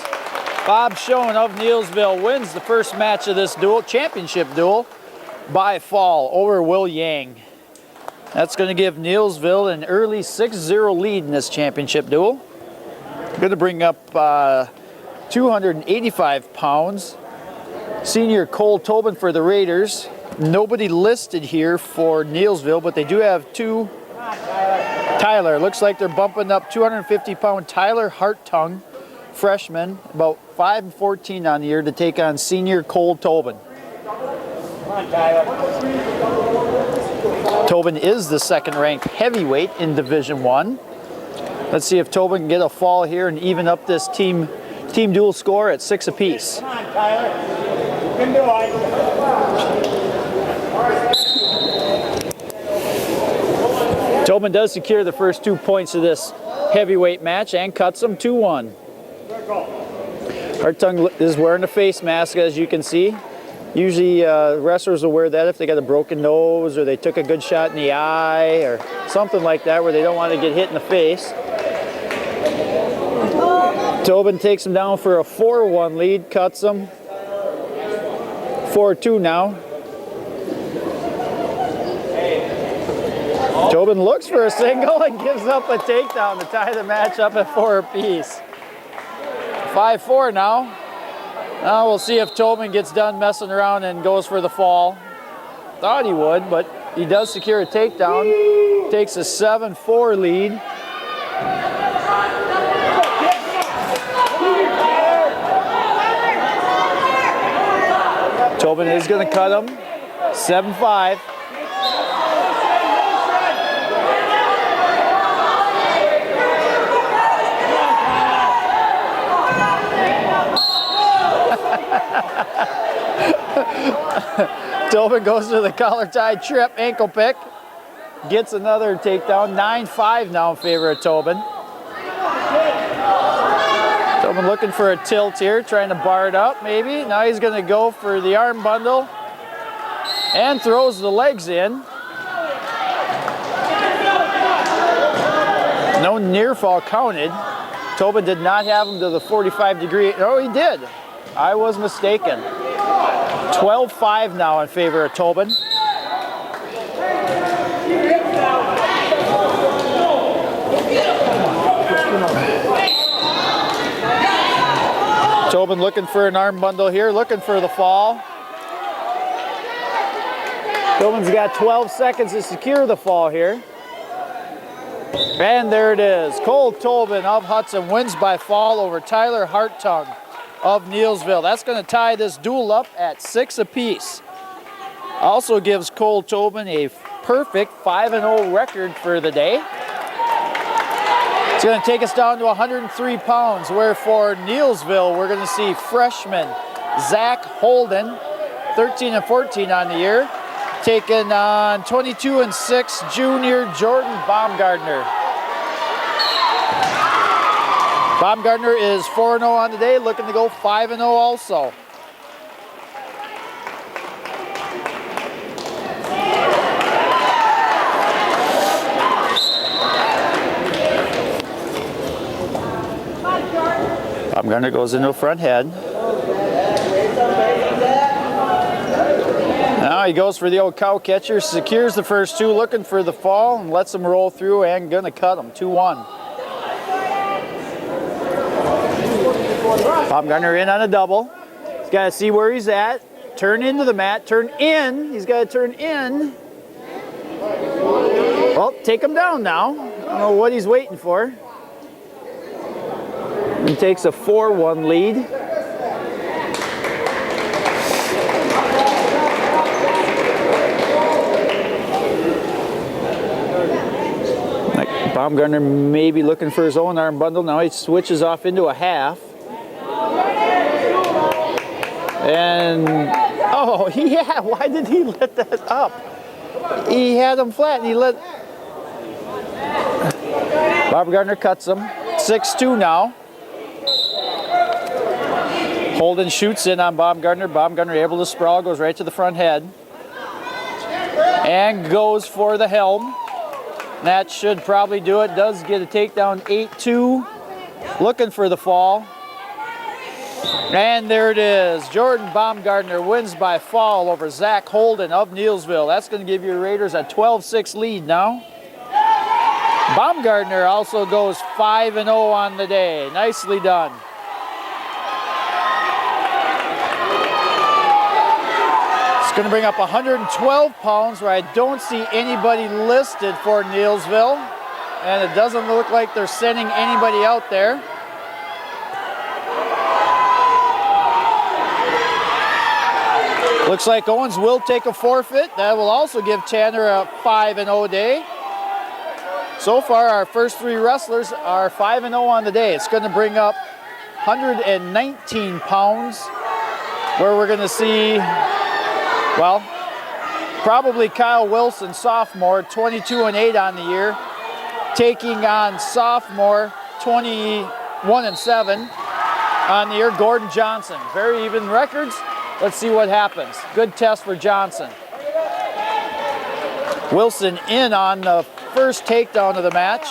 Bob Schoen of Neillsville wins the first match of this duel, championship duel, by fall over Will Yang. That's going to give Neillsville an early 6-0 lead in this championship duel. Going to bring up 285 pounds. Senior Cole Tobin for the Raiders. Nobody listed here for Neillsville, but they do have two. Tyler, looks like they're bumping up 250-pound Tyler Hartung, freshman, about 5'14" on the year, to take on senior Cole Tobin. Come on, Tyler. Tobin is the second-ranked heavyweight in Division I. Let's see if Tobin can get a fall here and even up this team duel score at 6 apiece. Come on, Tyler. You can do it. Tobin does secure the first 2 points of this heavyweight match and cuts them 2-1. Hartung is wearing a face mask, as you can see. Usually wrestlers will wear that if they got a broken nose or they took a good shot in the eye or something like that where they don't want to get hit in the face. Tobin takes him down for a 4-1 lead, cuts him. 4-2 now. Tobin looks for a single and gives up a takedown to tie the match up at 4 apiece. 5-4 now. Now we'll see if Tobin gets done messing around and goes for the fall. Thought he would, but he does secure a takedown. Takes a 7-4 lead. Tobin is going to cut him. 7-5. Tobin goes to the collar tie trip, ankle pick. Gets another takedown. 9-5 now in favor of Tobin. Tobin looking for a tilt here, trying to bar it up maybe. Now he's going to go for the arm bundle and throws the legs in. No near fall counted. Tobin did not have him to the 45-degree. Oh, he did. I was mistaken. 12-5 now in favor of Tobin. Tobin looking for an arm bundle here, looking for the fall. Tobin's got 12 seconds to secure the fall here. And there it is. Cole Tobin of Hudson wins by fall over Tyler Hartung of Neillsville. That's going to tie this duel up at 6 apiece. Also gives Cole Tobin a perfect 5-0 record for the day. It's going to take us down to 103 pounds, where for Neillsville, we're going to see freshman Zach Holden, 13-14 on the year, taking on 22-6 junior Jordan Baumgartner. Baumgartner is 4-0 on the day, looking to go 5-0 also. Baumgartner goes into a front head. Now he goes for the old cow catcher, secures the first two, looking for the fall, and lets him roll through and gonna cut him, 2-1. Baumgartner in on a double. He's got to see where he's at. Turn into the mat. Turn in. He's got to turn in. Well, take him down now. don't know what he's waiting for. He takes a 4-1 lead. Baumgartner may be looking for his own arm bundle. Now he switches off into a half. And, oh, yeah, why did he let that up? He had him flat and he let... Baumgartner cuts him. 6-2 now. Holden shoots in on Baumgartner. Baumgartner able to sprawl, goes right to the front head. And goes for the helm. That should probably do it. Does get a takedown, 8-2. Looking for the fall. And there it is. Jordan Baumgartner wins by fall over Zach Holden of Neillsville. That's going to give your Raiders a 12-6 lead now. Baumgartner also goes 5-0 on the day. Nicely done. It's going to bring up 112 pounds where I don't see anybody listed for Neillsville. And it doesn't look like they're sending anybody out there. Looks like Owens will take a forfeit. That will also give Tanner a 5-0 day. So far, our first three wrestlers are 5-0 on the day. It's going to bring up 119 pounds, where we're going to see, well, probably Kyle Wilson, sophomore, 22-8 on the year, taking on sophomore, 21-7 on the year, Gordon Johnson. Very even records. Let's see what happens. Good test for Johnson. Wilson in on the first takedown of the match.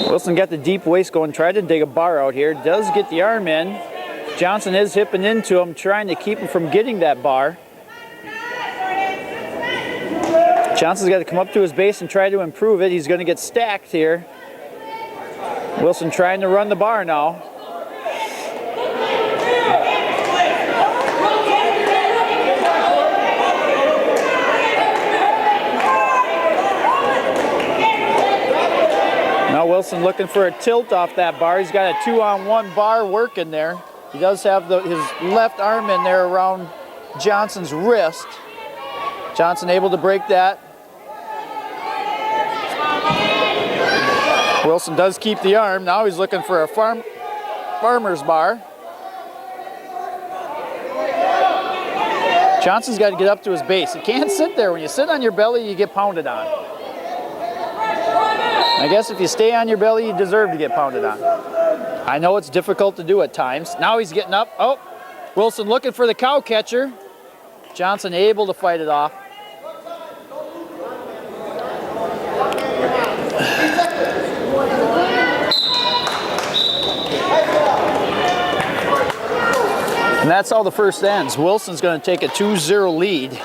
Wilson got the deep waist going, tried to dig a bar out here, does get the arm in. Johnson is hipping into him, trying to keep him from getting that bar. Johnson's got to come up to his base and try to improve it. He's going to get stacked here. Wilson trying to run the bar now. Now Wilson looking for a tilt off that bar. He's got a 2-on-1 bar working there. He does have his left arm in there around Johnson's wrist. Johnson able to break that. Wilson does keep the arm. Now he's looking for a farmer's bar. Johnson's got to get up to his base. He can't sit there. When you sit on your belly, you get pounded on. I guess if you stay on your belly, you deserve to get pounded on. I know it's difficult to do at times. Now he's getting up. Oh, Wilson looking for the cow catcher. Johnson able to fight it off. And that's how the first ends. Wilson's going to take a 2-0 lead.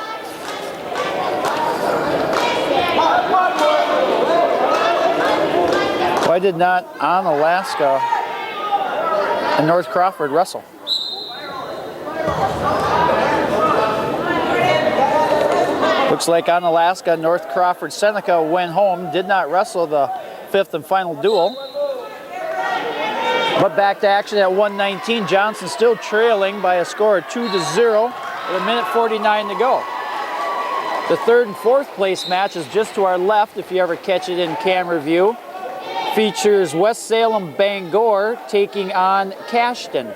Why did not On Alaska and North Crawford wrestle? Looks like On Alaska, North Crawford, Seneca went home, did not wrestle the fifth and final duel. But back to action at 119. Johnson still trailing by a score of 2-0 with 1:49 to go. The third and fourth place match is just to our left if you ever catch it in camera view. Features West Salem Bangor taking on Cashton.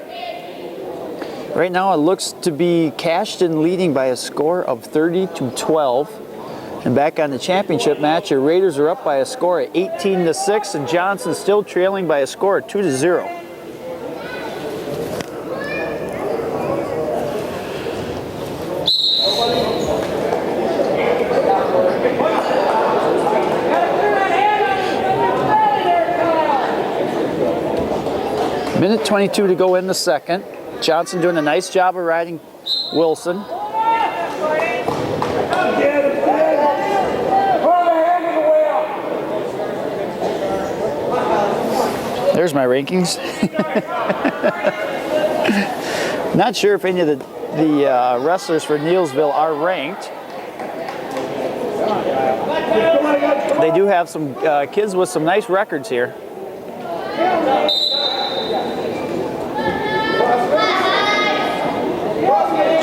Right now it looks to be Cashton leading by a score of 30-12. And back on the championship match, your Raiders are up by a score of 18-6, and Johnson still trailing by a score of 2-0. Minute 22 to go in the second. Johnson doing a nice job of riding Wilson. There's my rankings. Not sure if any of the wrestlers for Neillsville are ranked. They do have some kids with some nice records here.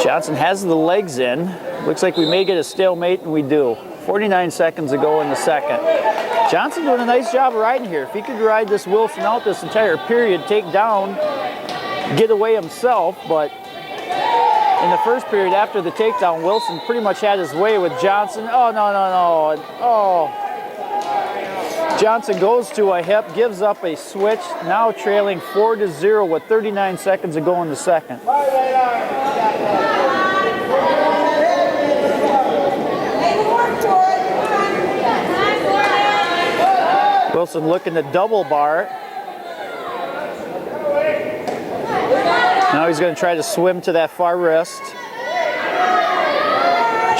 Johnson has the legs in. Looks like we may get a stalemate, and we do. 49 seconds to go in the second. Johnson doing a nice job of riding here. If he could ride this Wilson out this entire period, take down, get away himself, but in the first period after the takedown, Wilson pretty much had his way with Johnson. Oh, no. Oh. Johnson goes to a hip, gives up a switch, now trailing 4-0 with 39 seconds to go in the second. Wilson looking to double bar. Now he's going to try to swim to that far wrist.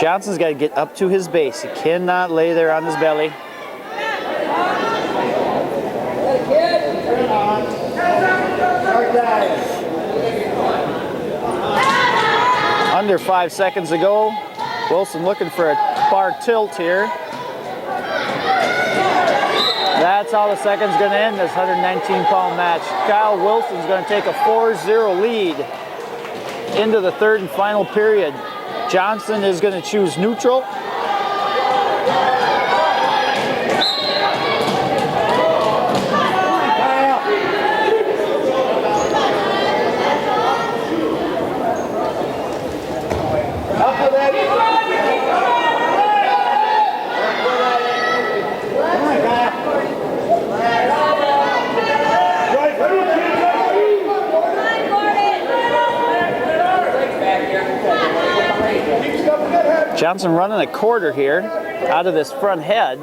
Johnson's got to get up to his base. He cannot lay there on his belly. Under 5 seconds to go. Wilson looking for a bar tilt here. That's how the second's going to end this 119-pound match. Kyle Wilson's going to take a 4-0 lead into the third and final period. Johnson is going to choose neutral. Johnson running a quarter here out of this front head.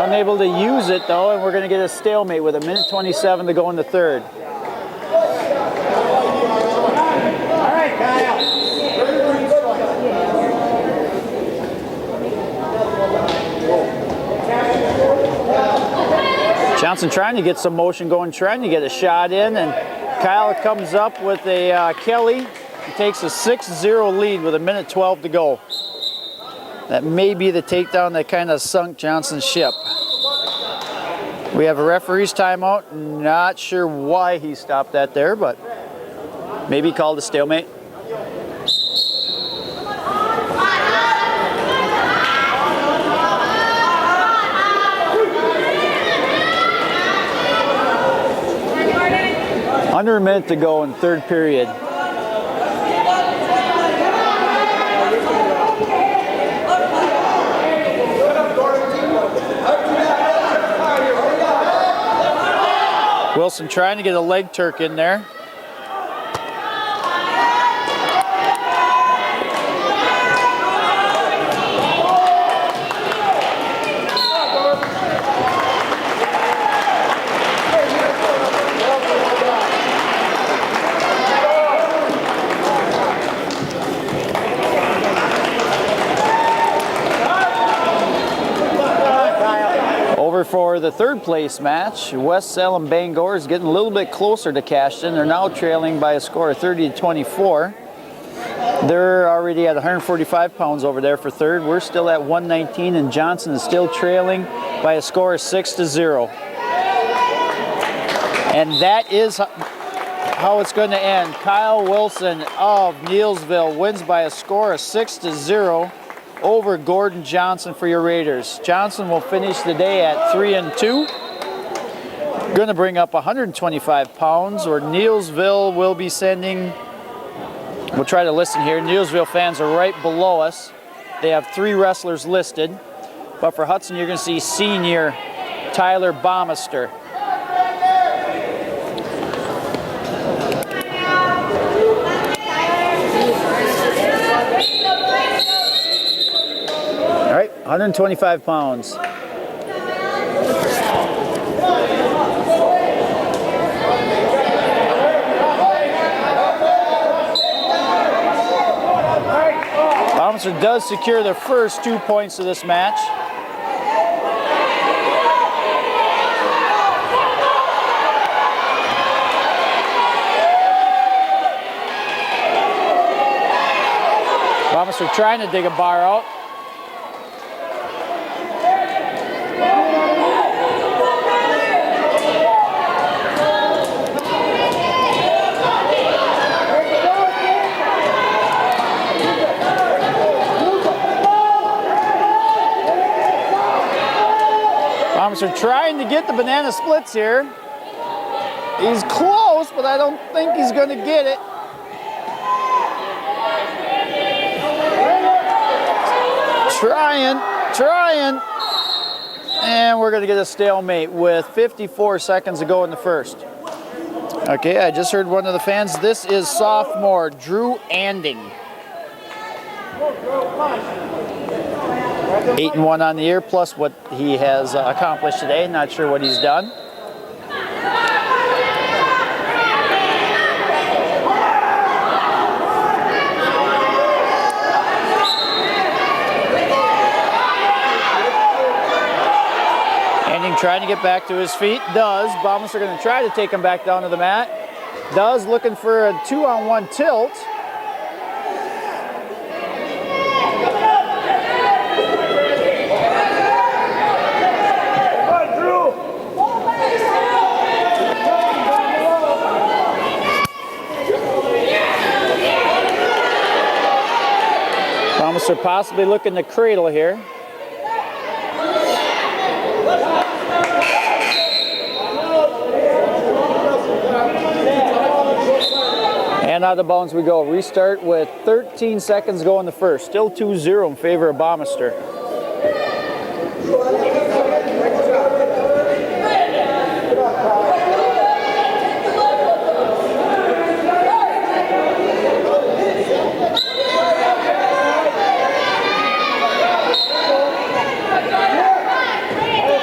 Unable to use it though, and we're going to get a stalemate with a minute 27 to go in the third. All right, Kyle. Johnson trying to get some motion going, trying to get a shot in, and Kyle comes up with a Kelly. He takes a 6-0 lead with a minute 12 to go. That may be the takedown that kind of sunk Johnson's ship. We have a referee's timeout. Not sure why he stopped that there, but maybe he called a stalemate. Under a minute to go in third period. Wilson trying to get a leg Turk in there. For the third place match, West Salem Bangor is getting a little bit closer to Cashton. They're now trailing by a score of 30-24. They're already at 145 pounds over there for third. We're still at 119, and Johnson is still trailing by a score of 6-0. And that is how it's going to end. Kyle Wilson of Neillsville wins by a score of 6-0. Over Gordon Johnson for your Raiders. Johnson will finish the day at 3-2. Going to bring up 125 pounds, or Neillsville will be sending, we'll try to listen here. Neillsville fans are right below us. They have 3 wrestlers listed. But for Hudson, you're going to see senior Tyler Baumeister. All right, 125 pounds. Bommaster does secure their first 2 points of this match. Bommaster trying to dig a bar out. Bommaster trying to get the banana splits here. He's close, but I don't think he's going to get it. Trying. And we're going to get a stalemate with 54 seconds to go in the first. Okay, I just heard one of the fans. This is sophomore Drew Anding. 8-1 on the year, plus what he has accomplished today. Not sure what he's done. Anding trying to get back to his feet. Does. Bommaster going to try to take him back down to the mat. Does, looking for a 2-on-1 tilt. Bommaster possibly looking to cradle here. And out of bounds we go. Restart with 13 seconds to go in the first. Still 2-0 in favor of Bommaster.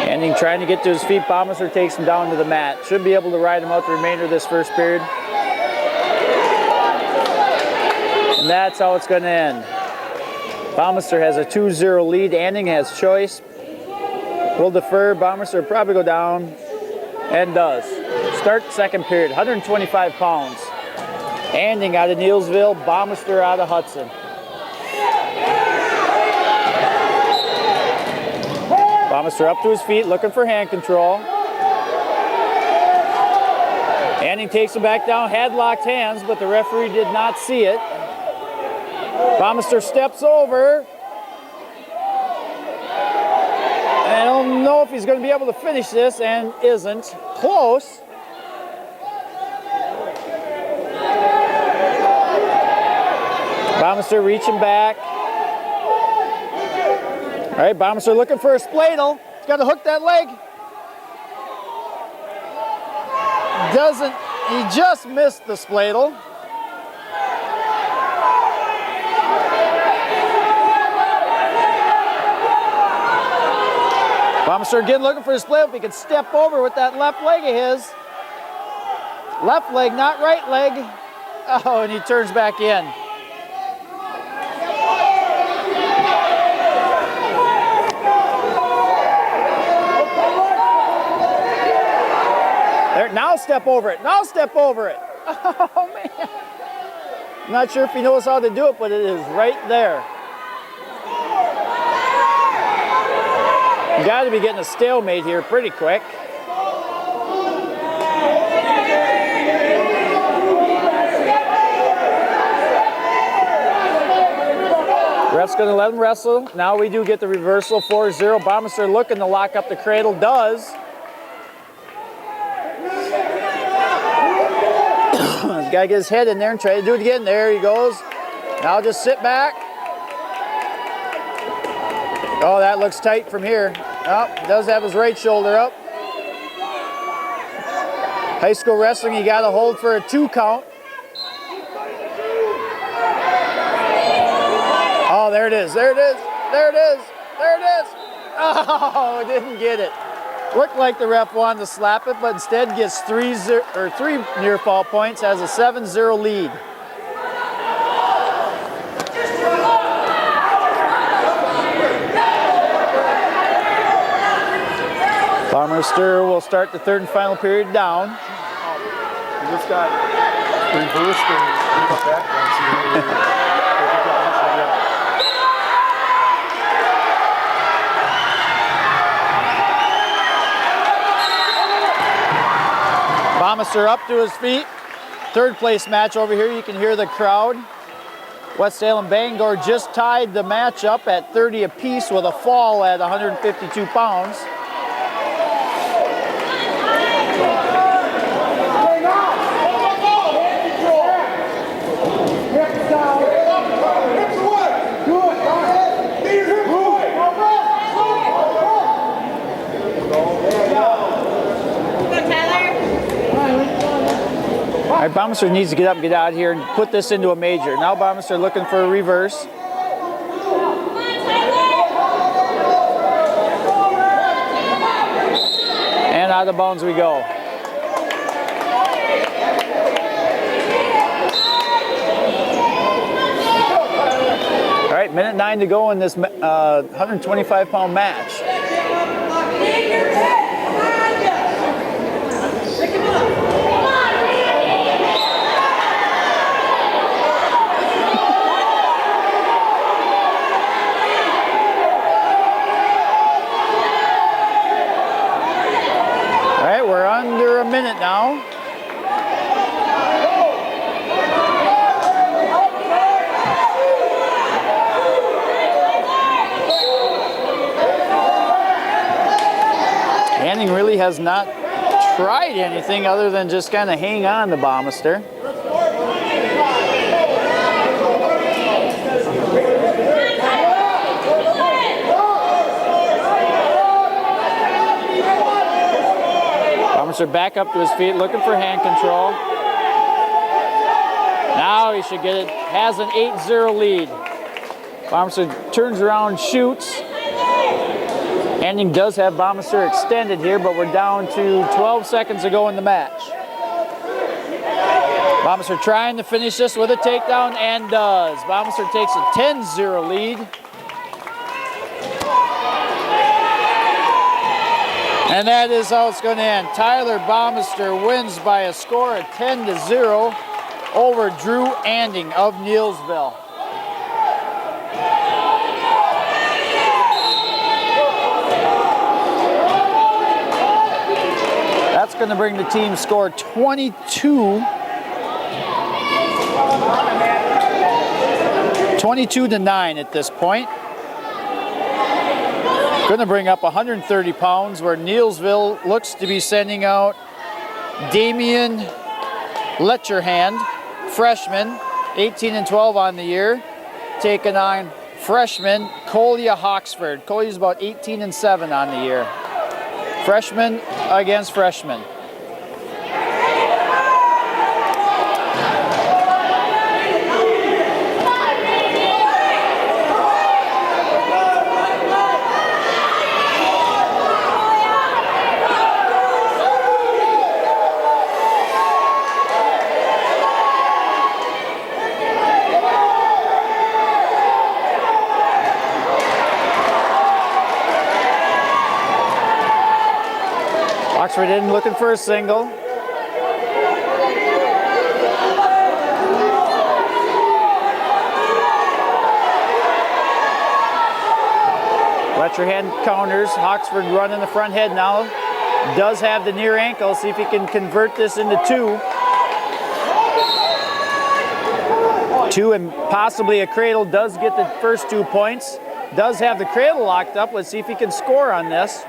Anding trying to get to his feet. Bommaster takes him down to the mat. Should be able to ride him out the remainder of this first period. And that's how it's going to end. Bommaster has a 2-0 lead. Anding has choice. Will defer. Bommaster will probably go down. And does. Start second period. 125 pounds. Anding out of Neilsville. Bommaster out of Hudson. Bommaster up to his feet, looking for hand control. Anding takes him back down. Had locked hands, but the referee did not see it. Bommaster steps over. And I don't know if he's going to be able to finish this, and isn't. Close. Bommaster reaching back. All right, Bommaster looking for a spladle. He's got to hook that leg. Doesn't. He just missed the spladle. Bommaster again looking for his split. If he can step over with that left leg of his. Left leg, not right leg. Oh, and he turns back in. There, now step over it. Now step over it. Oh, man. I'm not sure if he knows how to do it, but it is right there. You got to be getting a stalemate here pretty quick. Ref's going to let him wrestle. Now we do get the reversal, 4-0. Bommaster looking to lock up the cradle. Does. He's got to get his head in there and try to do it again. There he goes. Now just sit back. Oh, that looks tight from here. Oh, does have his right shoulder up. High school wrestling, you got to hold for a 2 count. Oh, there it is. There it is. There it is. There it is. Oh, didn't get it. Looked like the ref wanted to slap it, but instead gets 3 near fall points, has a 7-0 lead. Bomberster will start the third and final period down. He just got reversed and got back once. Bomberster up to his feet. Third place match over here. You can hear the crowd. West Salem Bangor just tied the match up at 30 apiece with a fall at 152 pounds. All right, Bomberster needs to get up and get out of here and put this into a major. Now Bomberster looking for a reverse. And out of bounds we go. All right, minute 9 to go in this 125-pound match. We're under a minute now. Hanning really has not tried anything other than just kind of hang on to Bomberster. Bomberster back up to his feet, looking for hand control. Now he should get it. Has an 8-0 lead. Bomberster turns around, shoots. Hanning does have Bomberster extended here, but we're down to 12 seconds to go in the match. Bomberster trying to finish this with a takedown, and does. Bomberster takes a 10-0 lead. And that is how it's going to end. Tyler Bomberster wins by a score of 10-0 over Drew Anding of Neillsville. That's going to bring the team score 22-9 at this point. Going to bring up 130 pounds, where Neillsville looks to be sending out Damian Letcherhand, freshman, 18-12 on the year, taking on freshman Collier Hawksford. Collier's about 18-7 on the year. Freshman against freshman. Oxford in looking for a single. Letcherhand counters. Oxford running the front head now. Does have the near ankle. See if he can convert this into two. Two and possibly a cradle. Does get the first 2 points. Does have the cradle locked up. Let's see if he can score on this.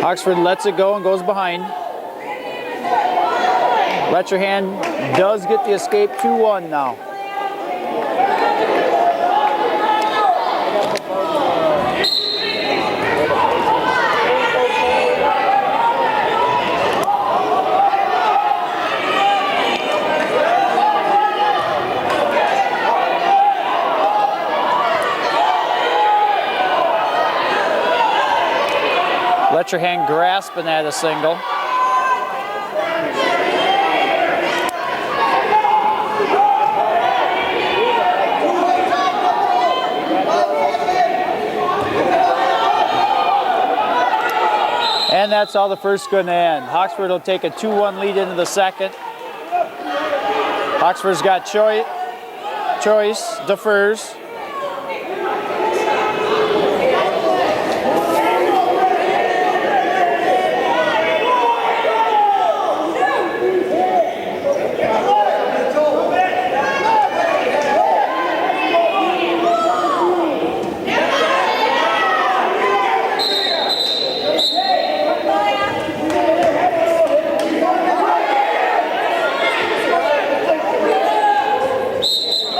Oxford lets it go and goes behind. Letcherhand does get the escape 2-1 now. Letcherhand grasping at a single. that's how the first's going to end. Oxford will take a 2-1 lead into the second. Oxford's got choice, defers.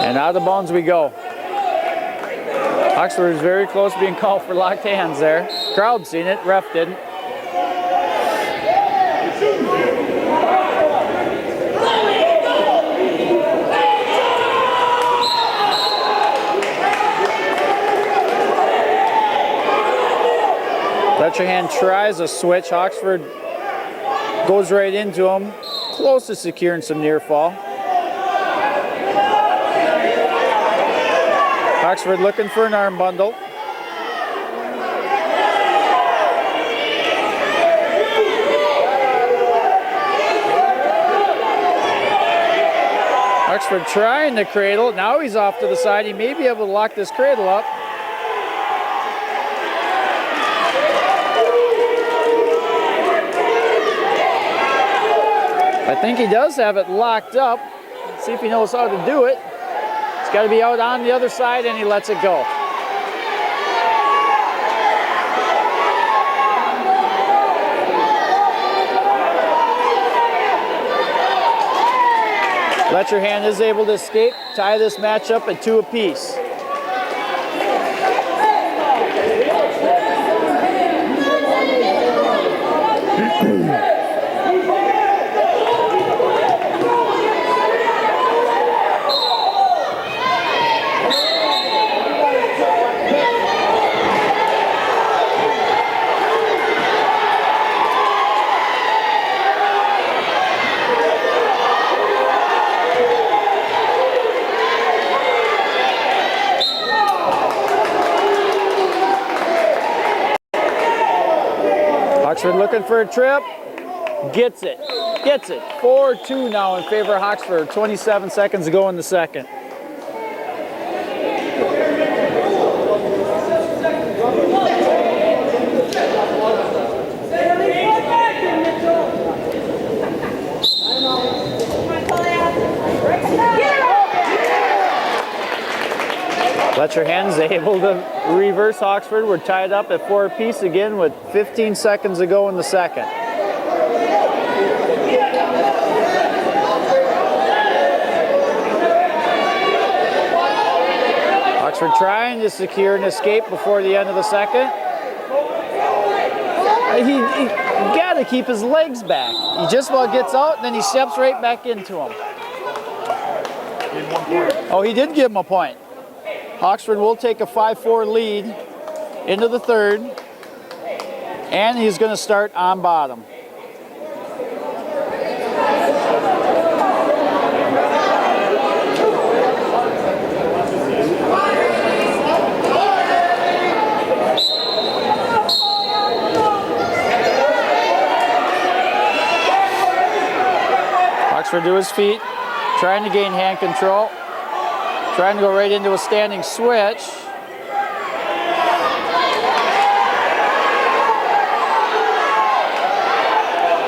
And out of bounds we go. Oxford is very close to being called for locked hands there. Crowd seen it, ref didn't. Letcherhand tries a switch. Oxford goes right into him, close to securing some near fall. Oxford looking for an arm bundle. Oxford trying to cradle. Now he's off to the side. He may be able to lock this cradle up. I think he does have it locked up. Let's see if he knows how to do it. It's got to be out on the other side, and he lets it go. Letcherhand is able to escape, tie this matchup at 2 apiece. Oxford looking for a trip, gets it. 4-2 now in favor of Oxford, 27 seconds to go in the second. Letcherhand's able to reverse Oxford. We're tied up at 4 apiece again with 15 seconds to go in the second. Oxford trying to secure an escape before the end of the second. He got to keep his legs back. He just about gets out, and then he steps right back into him. Oh, he did give him a point. Oxford will take a 5-4 lead into the third, and he's going to start on bottom. Oxford to his feet, trying to gain hand control. Trying to go right into a standing switch.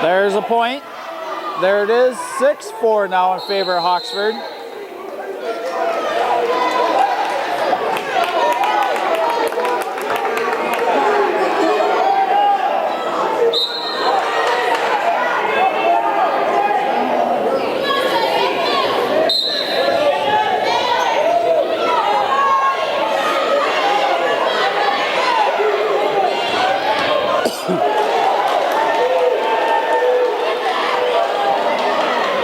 There's a point. There it is, 6-4 now in favor of Oxford.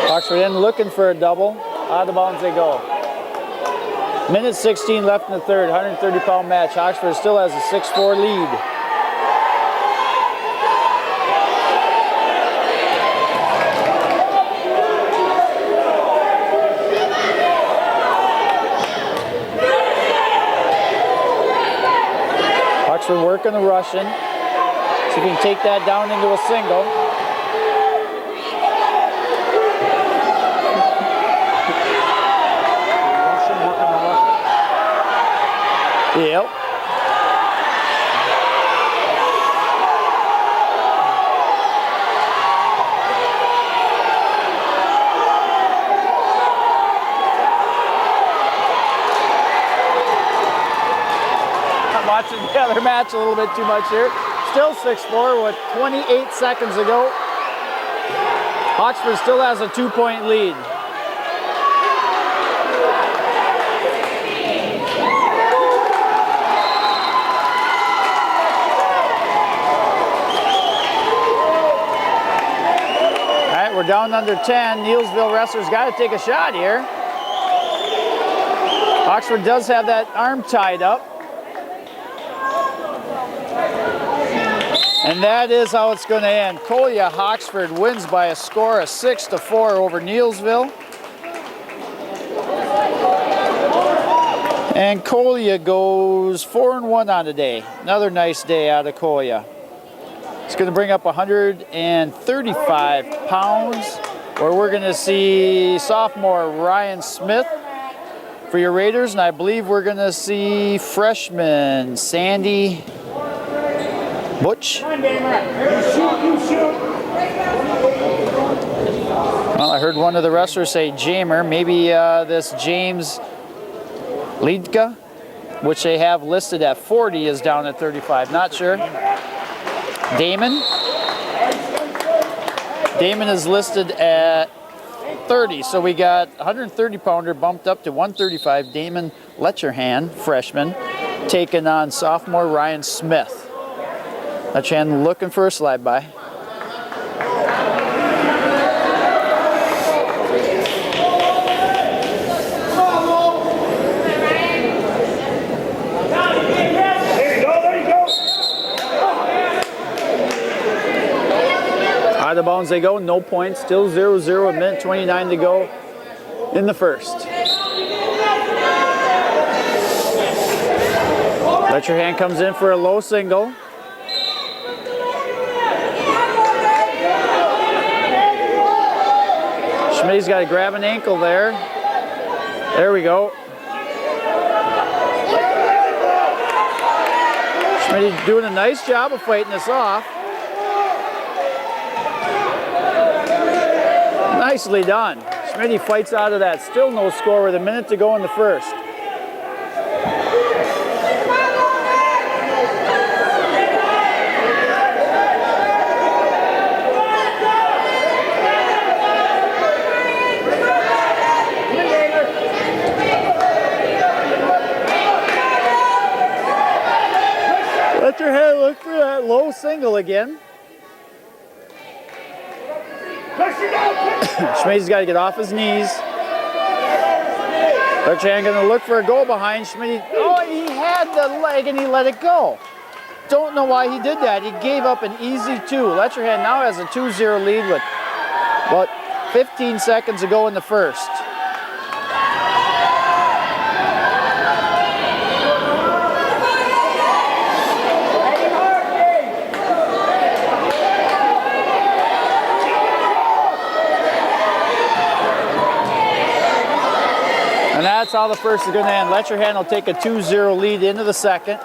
Oxford in looking for a double. Out of bounds they go. Minute 16 left in the third, 130-pound match. Oxford still has a 6-4 lead. Oxford working the Russian. See if he can take that down into a single. Yep. I'm watching the other match a little bit too much here. Still 6-4 with 28 seconds to go. Oxford still has a 2-point lead. We're down under 10. Neilsville wrestlers got to take a shot here. Oxford does have that arm tied up. And that is how it's going to end. Collier Oxford wins by a score of 6-4 over Neilsville. And Collier goes 4-1 on the day. Another nice day out of Collier. It's going to bring up 135 pounds, where we're going to see sophomore Ryan Smith for your Raiders, and I believe we're going to see freshman Sandy Butch. Well, I heard one of the wrestlers say Jamer, maybe this James Liedka, which they have listed at 40, is down at 35. Not sure. Damon is listed at 30, so we got 130 pounder bumped up to 135. Damon Letcherhan, freshman, taking on sophomore Ryan Smith. Letcherhan looking for a slide by. Out of bounds they go, no points, still 0-0, a minute 29 to go in the first. Letcherhan comes in for a low single. Schmidt's got to grab an ankle there. There we go. Schmidt doing a nice job of fighting this off. Nicely done. Schmidt fights out of that. Still no score with a minute to go in the first. Let your head look for that low single again. Schmidt's got to get off his knees. Letcherhan going to look for a goal behind Schmidt. Oh, he had the leg and he let it go. Don't know why he did that. He gave up an easy 2. Letcherhan now has a 2-0 lead with about 15 seconds to go in the first. And that's how the first is going to end. Letcherhan will take a 2-0 lead into the second.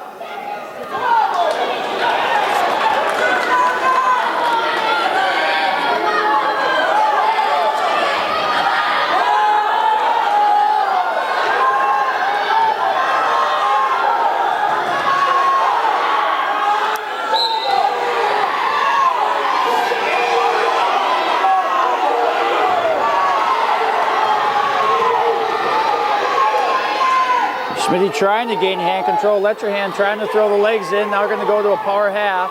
Schmidt trying to gain hand control. Letcherhan trying to throw the legs in. Now we're going to go to a power half.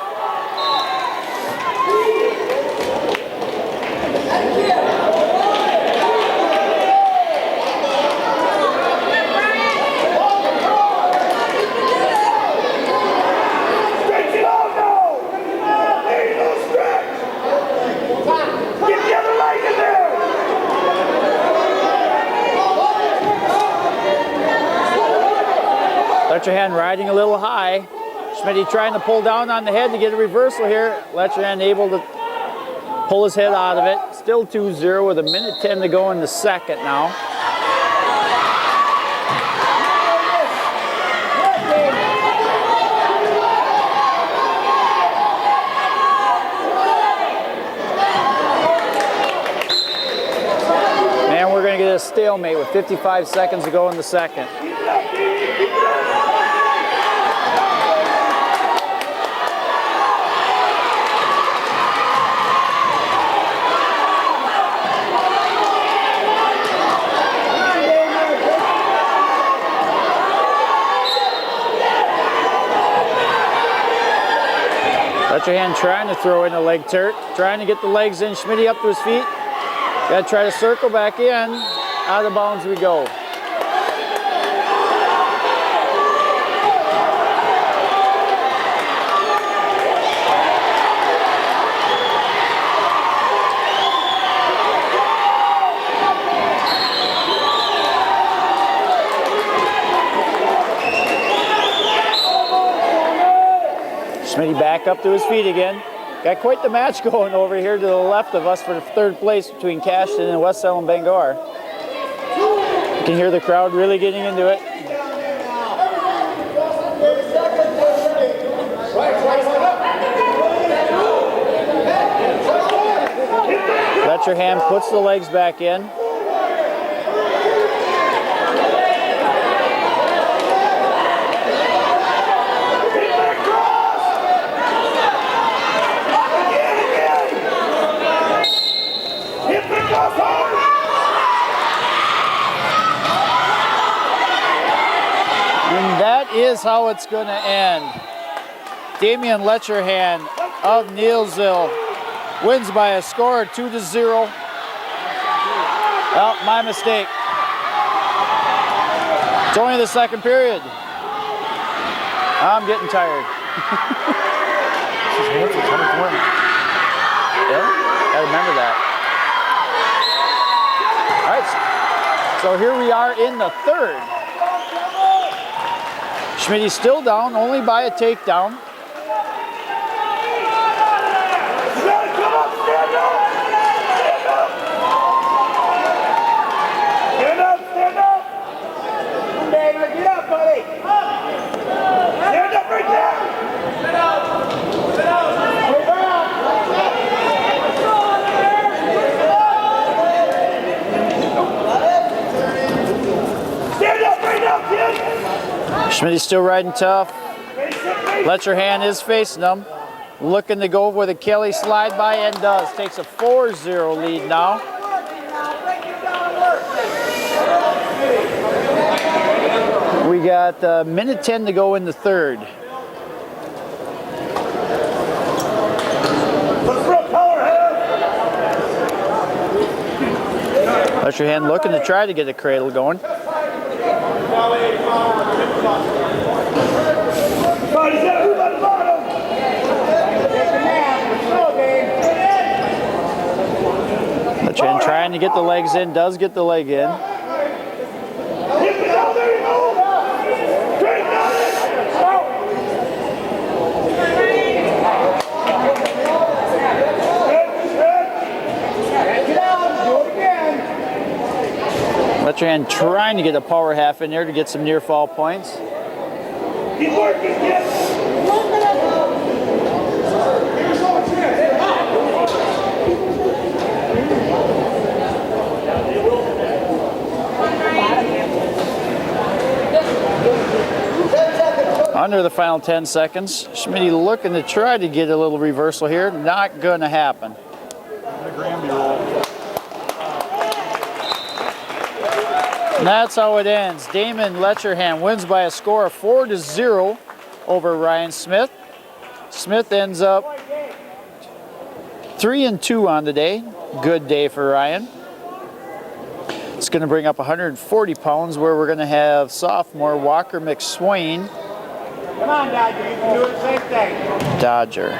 Letcherhan riding a little high. Schmitty trying to pull down on the head to get a reversal here. Letcherhand able to pull his head out of it. Still 2-0 with 1:10 to go in the second now. And we're going to get a stalemate with 55 seconds to go in the second. Letcherhand trying to throw in a leg turret, trying to get the legs in. Schmitty up to his feet. Got to try to circle back in. Out of bounds we go. Schmitty back up to his feet again. Got quite the match going over here to the left of us for the third place between Cashton and West Salem Bangor. You can hear the crowd really getting into it. Letcherhand puts the legs back in. And that is how it's going to end. Damian Letcherhand of Neillsville wins by a score of 2-0. Oh, my mistake. It's only the second period. I'm getting tired. Yeah, I remember that. All right, so here we are in the third. Schmitty's still down, only by a takedown. Schmitty's still riding tough. Letcherhand is facing him. Looking to go with a Kelly slide by and does. Takes a 4-0 lead now. We got 1:10 to go in the third. Letcherhand looking to try to get a cradle going. Letcherhand trying to get the legs in, does get the leg in. Letcherhand trying to get a power half in there to get some near fall points. Keep working, kids. Under the final 10 seconds. Schmitty looking to try to get a little reversal here. Not going to happen. And that's how it ends. Damon Letcherhand wins by a score of 4-0 over Ryan Smith. Smith ends up 3-2 on the day. Good day for Ryan. It's going to bring up 140 pounds where we're going to have sophomore Walker McSwain. Come on, Dodger, you can do it the same thing. Dodger.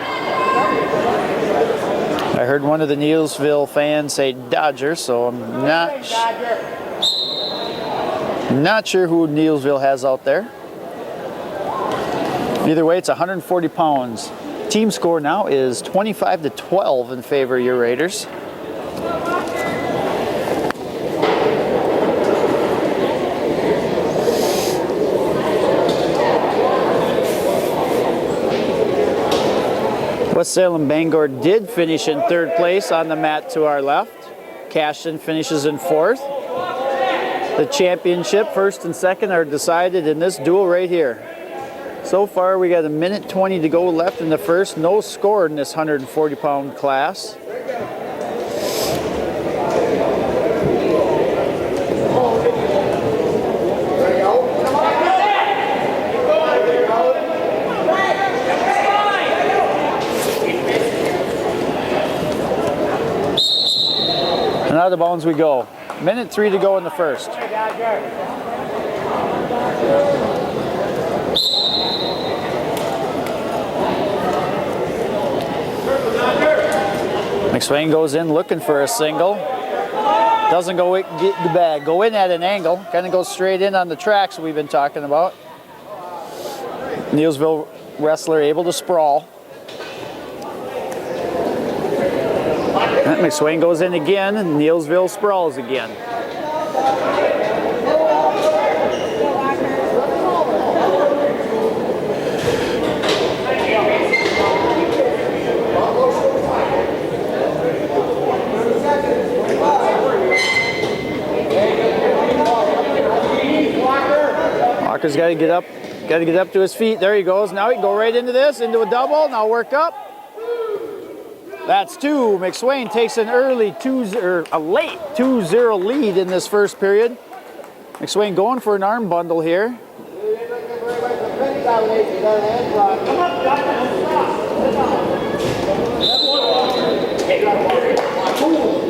I heard one of the Neillsville fans say Dodger, so I'm not sure who Neillsville has out there. Either way, it's 140 pounds. Team score now is 25-12 in favor of your Raiders. West Salem Bangor did finish in third place on the mat to our left. Cashton finishes in fourth. The championship, first and second, are decided in this duel right here. So far, we got 1:20 to go left in the first. No score in this 140-pound class. And out of bounds we go. 1:03 to go in the first. McSwain goes in looking for a single. Doesn't go get the bag. Go in at an angle. Kind of goes straight in on the tracks we've been talking about. Neilsville wrestler able to sprawl. McSwain goes in again, and Neilsville sprawls again. Walker's got to get up to his feet. There he goes. Now he can go right into this, into a double. Now work up. That's two. McSwain takes an late 2-0 lead in this first period. McSwain going for an arm bundle here.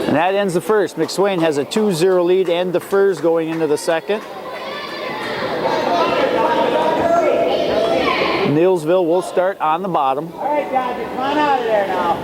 And that ends the first. McSwain has a 2-0 lead and defers going into the second. Neilsville will start on the bottom. All right, Dodger, come on out of there now.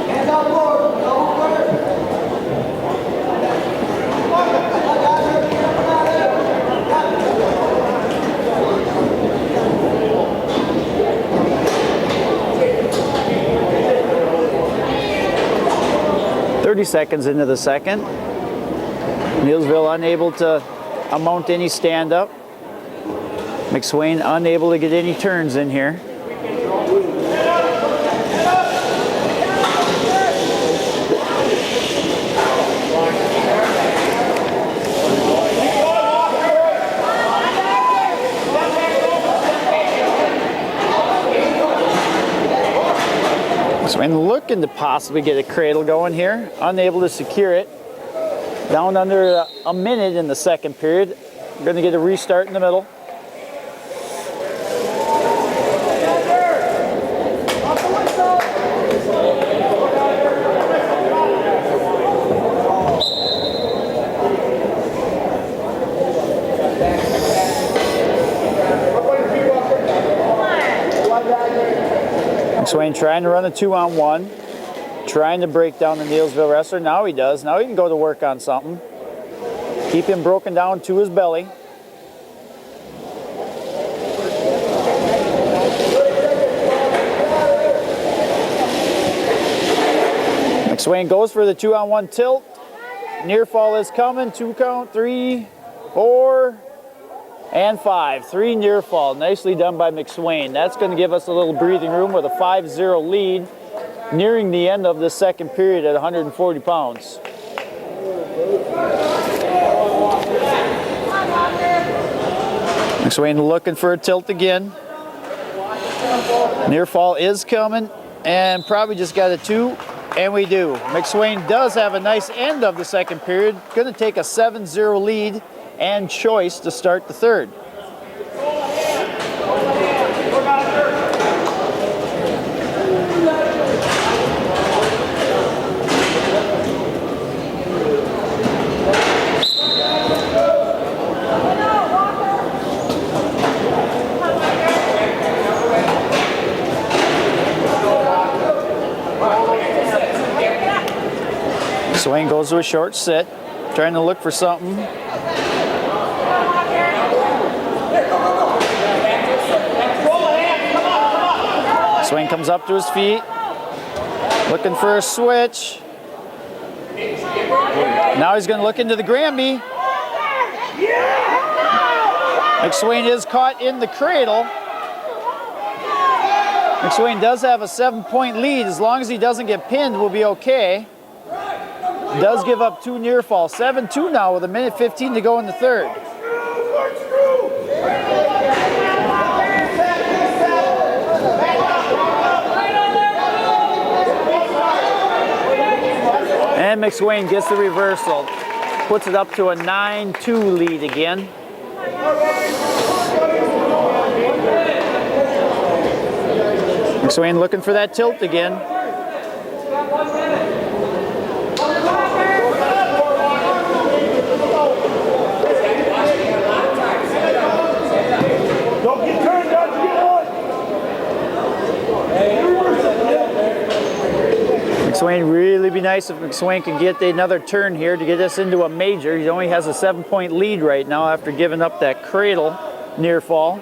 Hands on board. Double clear. 30 seconds into the second. Neilsville unable to mount any stand-up. McSwain unable to get any turns in here. McSwain looking to possibly get a cradle going here. Unable to secure it. Down under a minute in the second period. We're going to get a restart in the middle. McSwain trying to run a 2-on-1, trying to break down the Neilsville wrestler. Now he does. Now he can go to work on something. Keep him broken down to his belly. McSwain goes for the 2-on-1 tilt. Near fall is coming. 2 count, 3, 4, and 5. 3 near fall. Nicely done by McSwain. That's going to give us a little breathing room with a 5-0 lead nearing the end of the second period at 140 pounds. McSwain looking for a tilt again. Near fall is coming and probably just got a 2, and we do. McSwain does have a nice end of the second period. Going to take a 7-0 lead and choice to start the third. McSwain goes to a short sit, trying to look for something. McSwain comes up to his feet, looking for a switch. Now he's going to look into the Granby. McSwain is caught in the cradle. McSwain does have a 7-point lead. As long as he doesn't get pinned, we'll be okay. Does give up 2 near falls. 7-2 now with 1:15 to go in the third. And McSwain gets the reversal. Puts it up to a 9-2 lead again. McSwain looking for that tilt again. Don't get turned, don't get one. McSwain, really be nice if McSwain can get another turn here to get us into a major. He only has a 7-point lead right now after giving up that cradle near fall.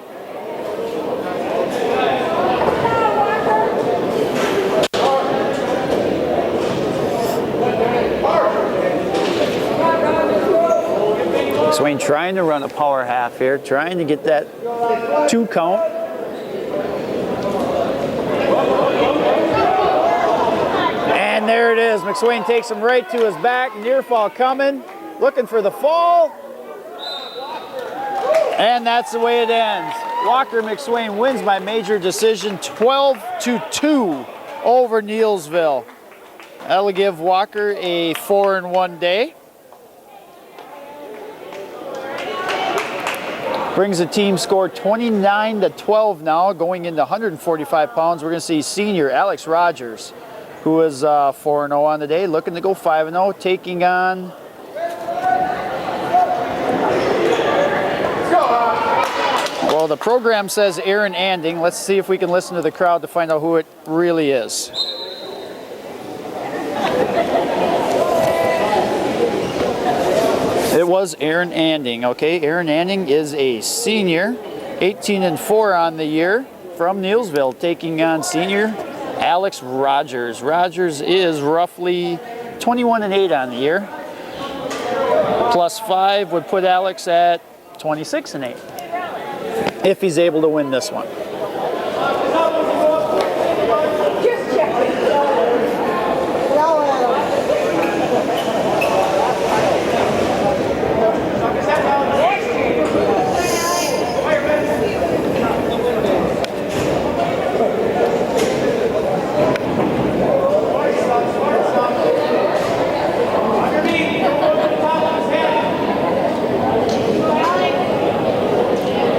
McSwain trying to run a power half here, trying to get that 2 count. And there it is. McSwain takes him right to his back. Near fall coming. Looking for the fall. And that's the way it ends. Walker McSwain wins by major decision 12-2 over Neillsville. That'll give Walker a 4-1 day. Brings the team score 29-12 now, going into 145 pounds. We're going to see senior Alex Rogers, who is 4-0 on the day, looking to go 5-0, taking on well, the program says Aaron Anding. Let's see if we can listen to the crowd to find out who it really is. It was Aaron Anding. Okay, Aaron Anding is a senior, 18-4 on the year from Neillsville, taking on senior Alex Rogers. Rogers is roughly 21-8 on the year. +5 would put Alex at 26-8 if he's able to win this one.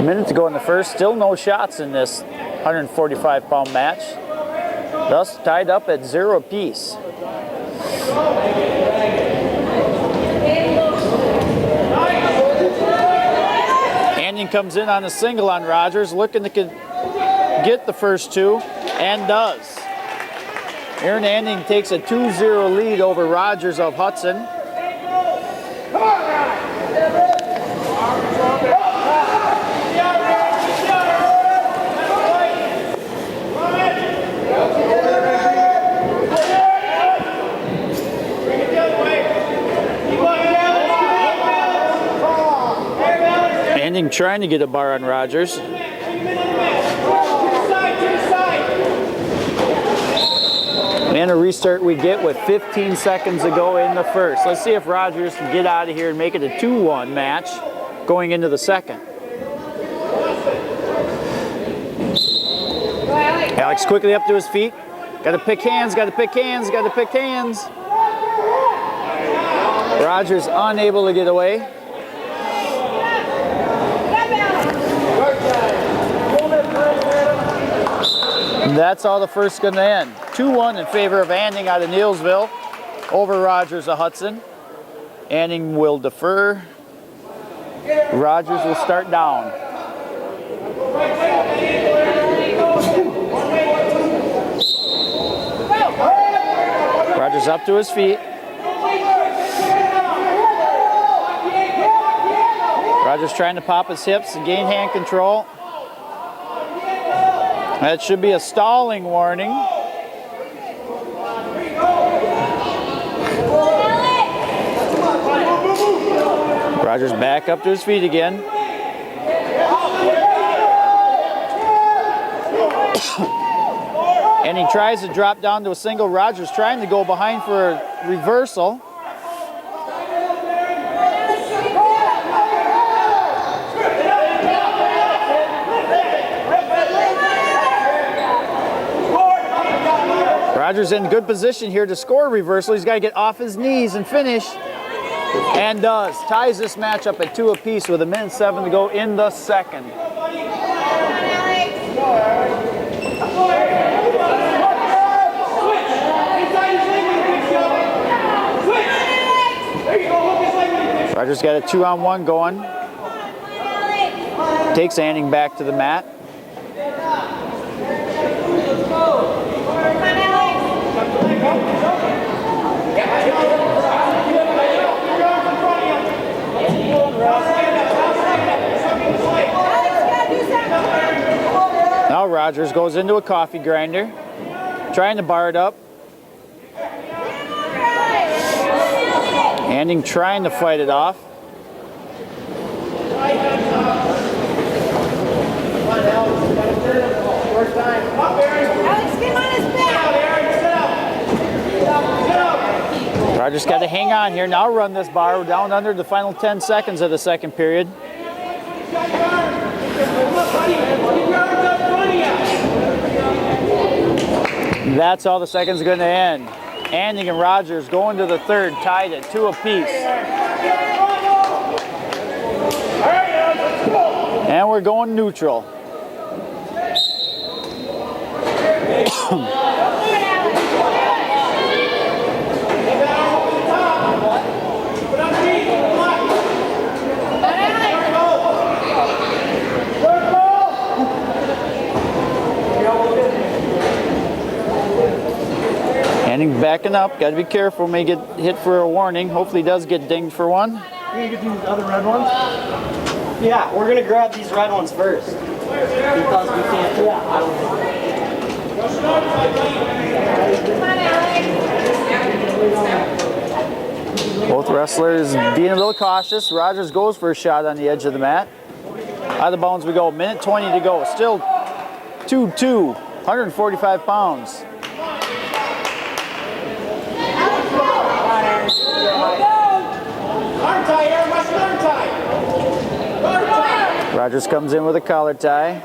Minute to go in the first, still no shots in this 145-pound match. Thus tied up at 0 apiece. Anding comes in on a single on Rogers, looking to get the first 2, and does. Aaron Anding takes a 2-0 lead over Rogers of Hudson. Anding trying to get a bar on Rogers. And a restart we get with 15 seconds to go in the first. Let's see if Rogers can get out of here and make it a 2-1 match going into the second. Alex quickly up to his feet. Got to pick hands, got to pick hands, got to pick hands. Rogers unable to get away. And that's how the first going to end. 2-1 in favor of Anding out of Neillsville over Rogers of Hudson. Anding will defer. Rogers will start down. Rogers up to his feet. Rogers trying to pop his hips and gain hand control. That should be a stalling warning. Rogers back up to his feet again. And he tries to drop down to a single. Rogers trying to go behind for a reversal. Rogers in good position here to score a reversal. He's got to get off his knees and finish. And does. Ties this match up at 2 apiece with 1:07 to go in the second. Rogers got a 2-on-1 going. Takes Anning back to the mat. Now Rogers goes into a coffee grinder, trying to bar it up. Anning trying to fight it off. Rogers got to hang on here. Now run this bar. We're down under the final 10 seconds of the second period. That's how the second's going to end. Anning and Rogers going to the third, tied at 2 apiece. And we're going neutral. Anning backing up, got to be careful, may get hit for a warning. Hopefully he does get dinged for one. You gonna get these other red ones? Yeah, we're gonna grab these red ones first. Because we can't. Both wrestlers being a little cautious. Rogers goes for a shot on the edge of the mat. Out of bounds we go, 1:20 to go. Still 2-2, 145 pounds. Rogers comes in with a collar tie.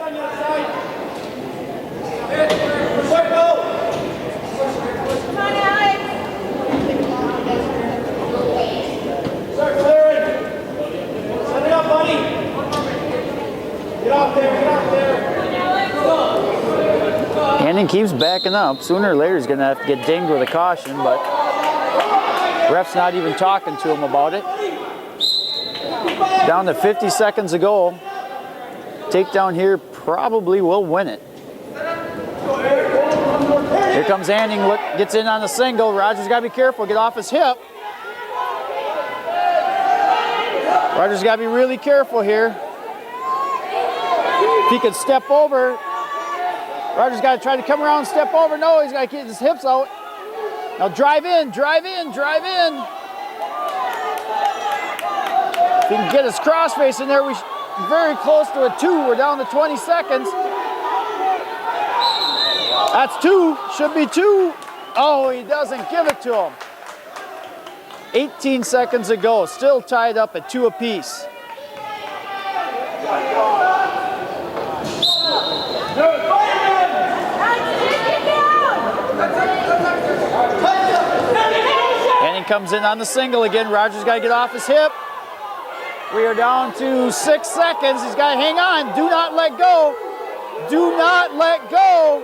Anning keeps backing up. Sooner or later he's going to have to get dinged with a caution, but ref's not even talking to him about it. Down to 50 seconds to go. Takedown here probably will win it. Here comes Anning, gets in on a single. Rogers got to be careful, get off his hip. Rogers got to be really careful here. If he could step over, Rogers got to try to come around and step over. No, he's got to keep his hips out. Now drive in, drive in, drive in. If he can get his crossface in there, we're very close to a 2. We're down to 20 seconds. That's 2, should be 2. Oh, he doesn't give it to him. 18 seconds to go, still tied up at 2 apiece. Anning comes in on the single again. Rogers got to get off his hip. We are down to 6 seconds. He's got to hang on. Do not let go. Do not let go.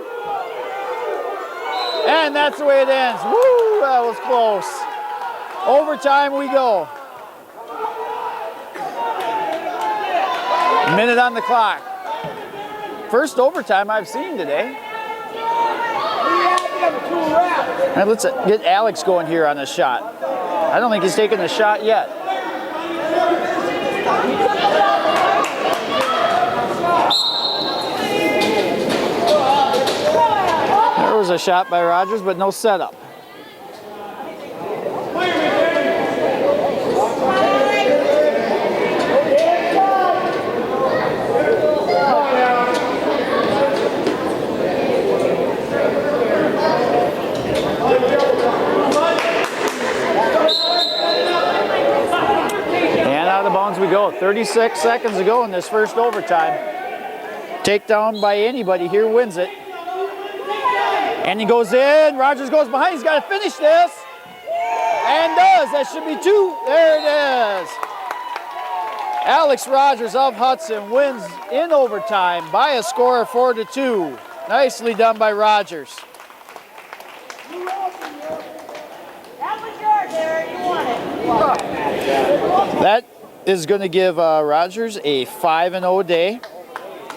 And that's the way it ends. Woo, that was close. Overtime we go. Minute on the clock. First overtime I've seen today. All right, let's get Alex going here on a shot. I don't think he's taken the shot yet. There was a shot by Rogers, but no setup. And out of bounds we go. 36 seconds to go in this first overtime. Takedown by anybody here wins it. And he goes in. Rogers goes behind. He's got to finish this. And does. That should be two. There it is. Alex Rogers of Hudson wins in overtime by a score of 4-2. Nicely done by Rogers. That was yours, Eric. You won it. That is going to give Rogers a 5-0 day.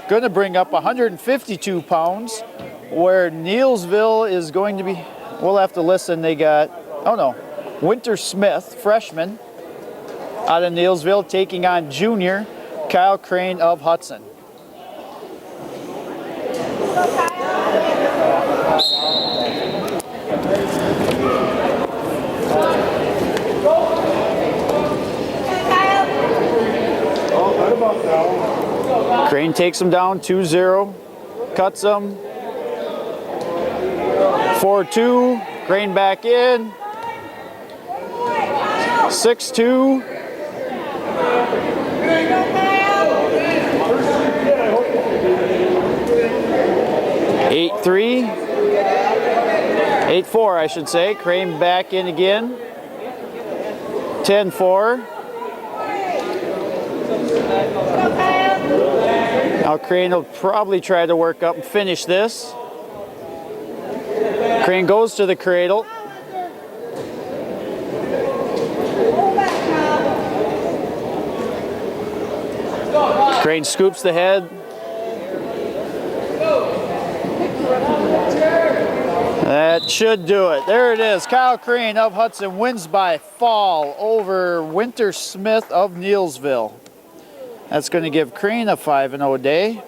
Going to bring up 152 pounds, where Neilsville is going to be, we'll have to listen, they got, oh no, Winter Smith, freshman, out of Neilsville, taking on junior Kyle Crane of Hudson. Crane takes him down 2-0, cuts him 4-2, Crane back in, 6-2, 8-3, 8-4 I should say, Crane back in again, 10-4. Now Crane will probably try to work up and finish this. Crane goes to the cradle. Crane scoops the head. That should do it. There it is. Kyle Crane of Hudson wins by fall over Winter Smith of Neilsville. That's going to give Crane a 5-0 day.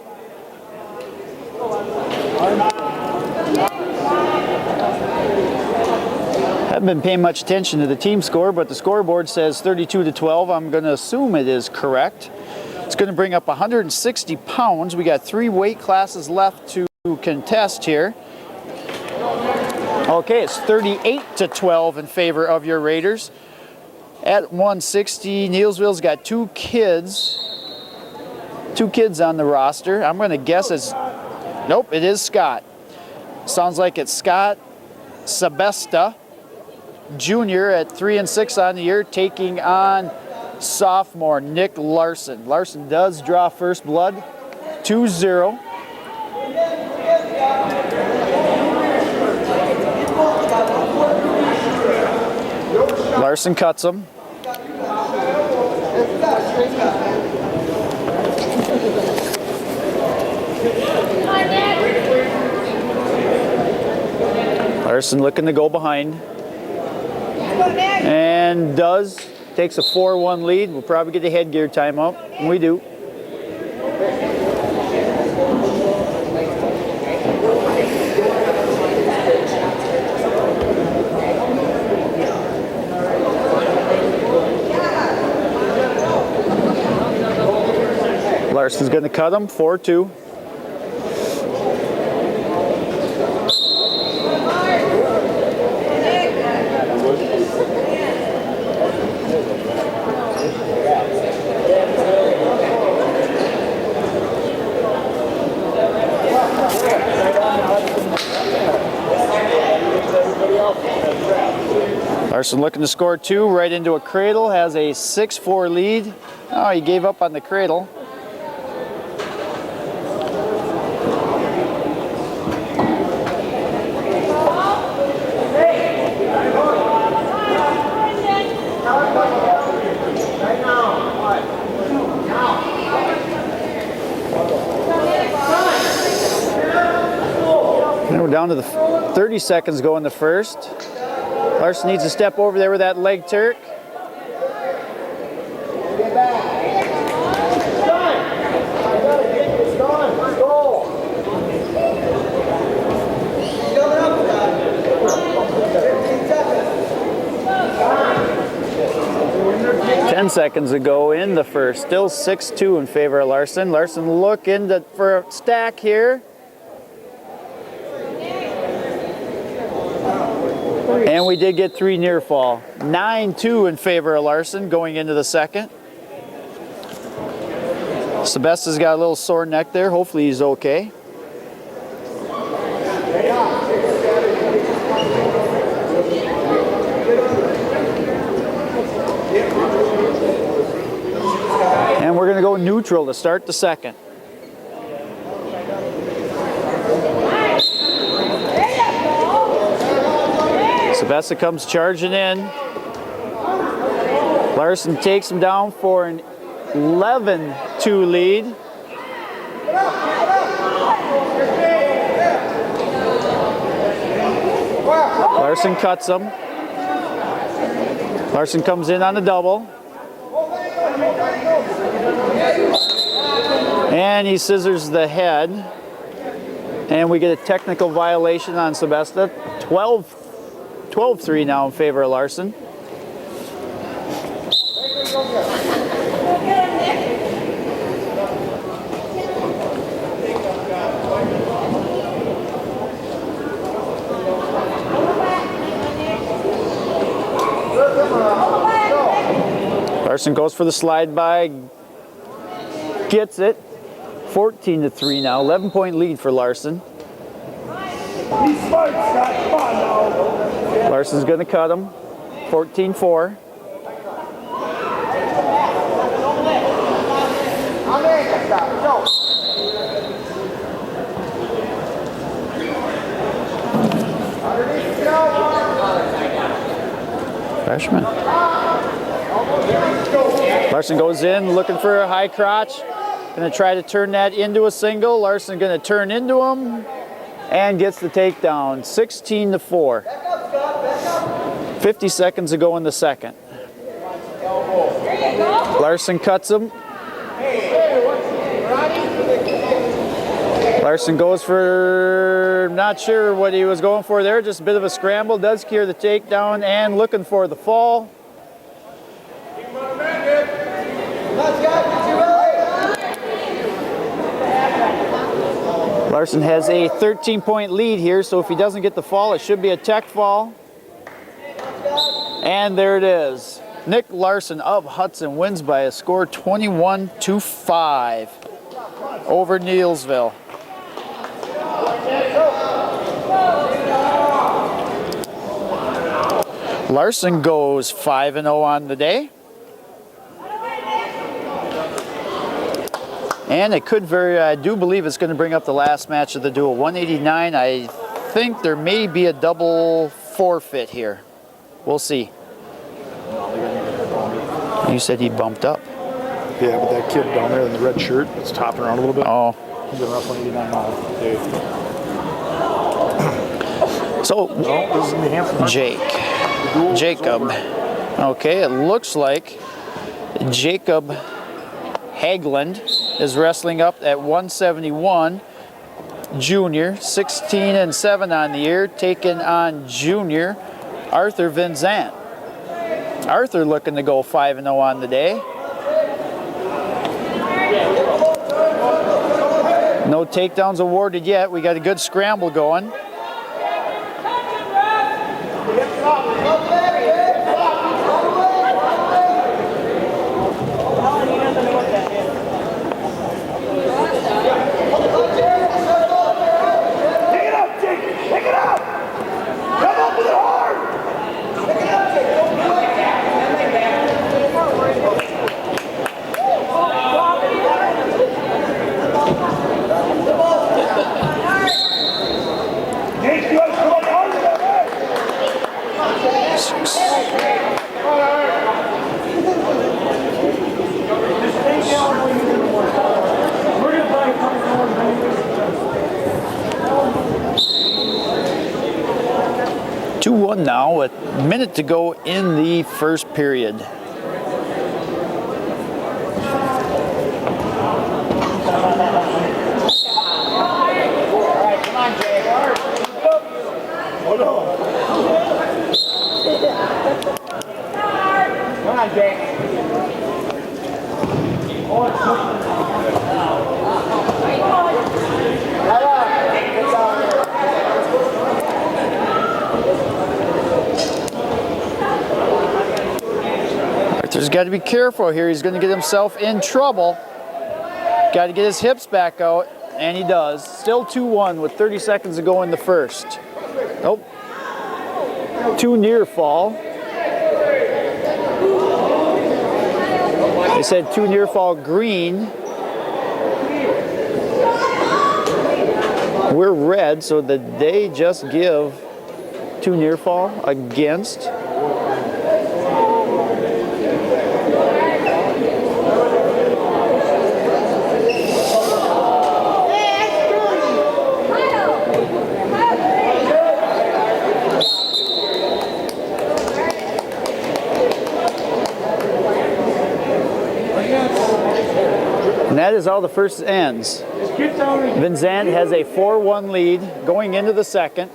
Haven't been paying much attention to the team score, but the scoreboard says 32-12. I'm going to assume it is correct. It's going to bring up 160 pounds. We got 3 weight classes left to contest here. Okay, it's 38-12 in favor of your Raiders. At 160, Neilsville's got 2 kids on the roster. I'm going to guess it's, nope, it is Scott. Sounds like it's Scott Sebesta, junior at 3-6 on the year, taking on sophomore Nick Larson. Larson does draw first blood, 2-0. Larson cuts him. Larson looking to go behind. And takes a 4-1 lead. We'll probably get the headgear timeout. And we do. Larson's going to cut him, 4-2. Larson looking to score 2, right into a cradle, has a 6-4 lead. Oh, he gave up on the cradle. Now we're down to the 30 seconds go in the first. Larson needs to step over there with that leg Turk. 10 seconds ago in the first. Still 6-2 in favor of Larson. Larson looking for a stack here. And we did get 3 near fall. 9-2 in favor of Larson going into the second. Sebastian's got a little sore neck there. Hopefully he's okay. And we're going to go neutral to start the second. Sebastian comes charging in. Larson takes him down for an 11-2 lead. Larson cuts him. Larson comes in on the double. And he scissors the head. And we get a technical violation on Sebastian. 12-3 now in favor of Larson. Larson goes for the slide by, gets it. 14-3 now, 11-point lead for Larson. Larson's going to cut him. 14-4. Freshman. Larson goes in looking for a high crotch. Going to try to turn that into a single. Larson going to turn into him and gets the takedown. 16-4. 50 seconds to go in the second. Larson cuts him. Larson goes for, not sure what he was going for there, just a bit of a scramble. Does clear the takedown and looking for the fall. Larson has a 13-point lead here, so if he doesn't get the fall, it should be a tech fall. And there it is. Nick Larson of Hudson wins by a score 21-5 over Neilsville. Larson goes 5-0 on the day. And it could I do believe it's going to bring up the last match of the duel. 189, I think there may be a double forfeit here. We'll see. You said he bumped up. Yeah, but that kid down there in the red shirt that's topping around a little bit. Oh. He's been up 189 all day. So, No, this is in the Hampton. Jacob. Okay, it looks like Jacob Hagland is wrestling up at 171. Junior, 16-7 on the year, taking on junior Arthur Vinzant. Arthur looking to go 5-0 on the day. No takedowns awarded yet. We got a good scramble going. Now, a minute to go in the first period. All right, come on, Jay. Hold on. Come on, Jay. Arthur's got to be careful here. He's going to get himself in trouble. Got to get his hips back out, and he does. Still 2-1 with 30 seconds to go in the first. Nope. Too near fall. They said too near fall green. We're red, so that they just give too near fall against. And that is how the first ends. Vinzant has a 4-1 lead going into the second.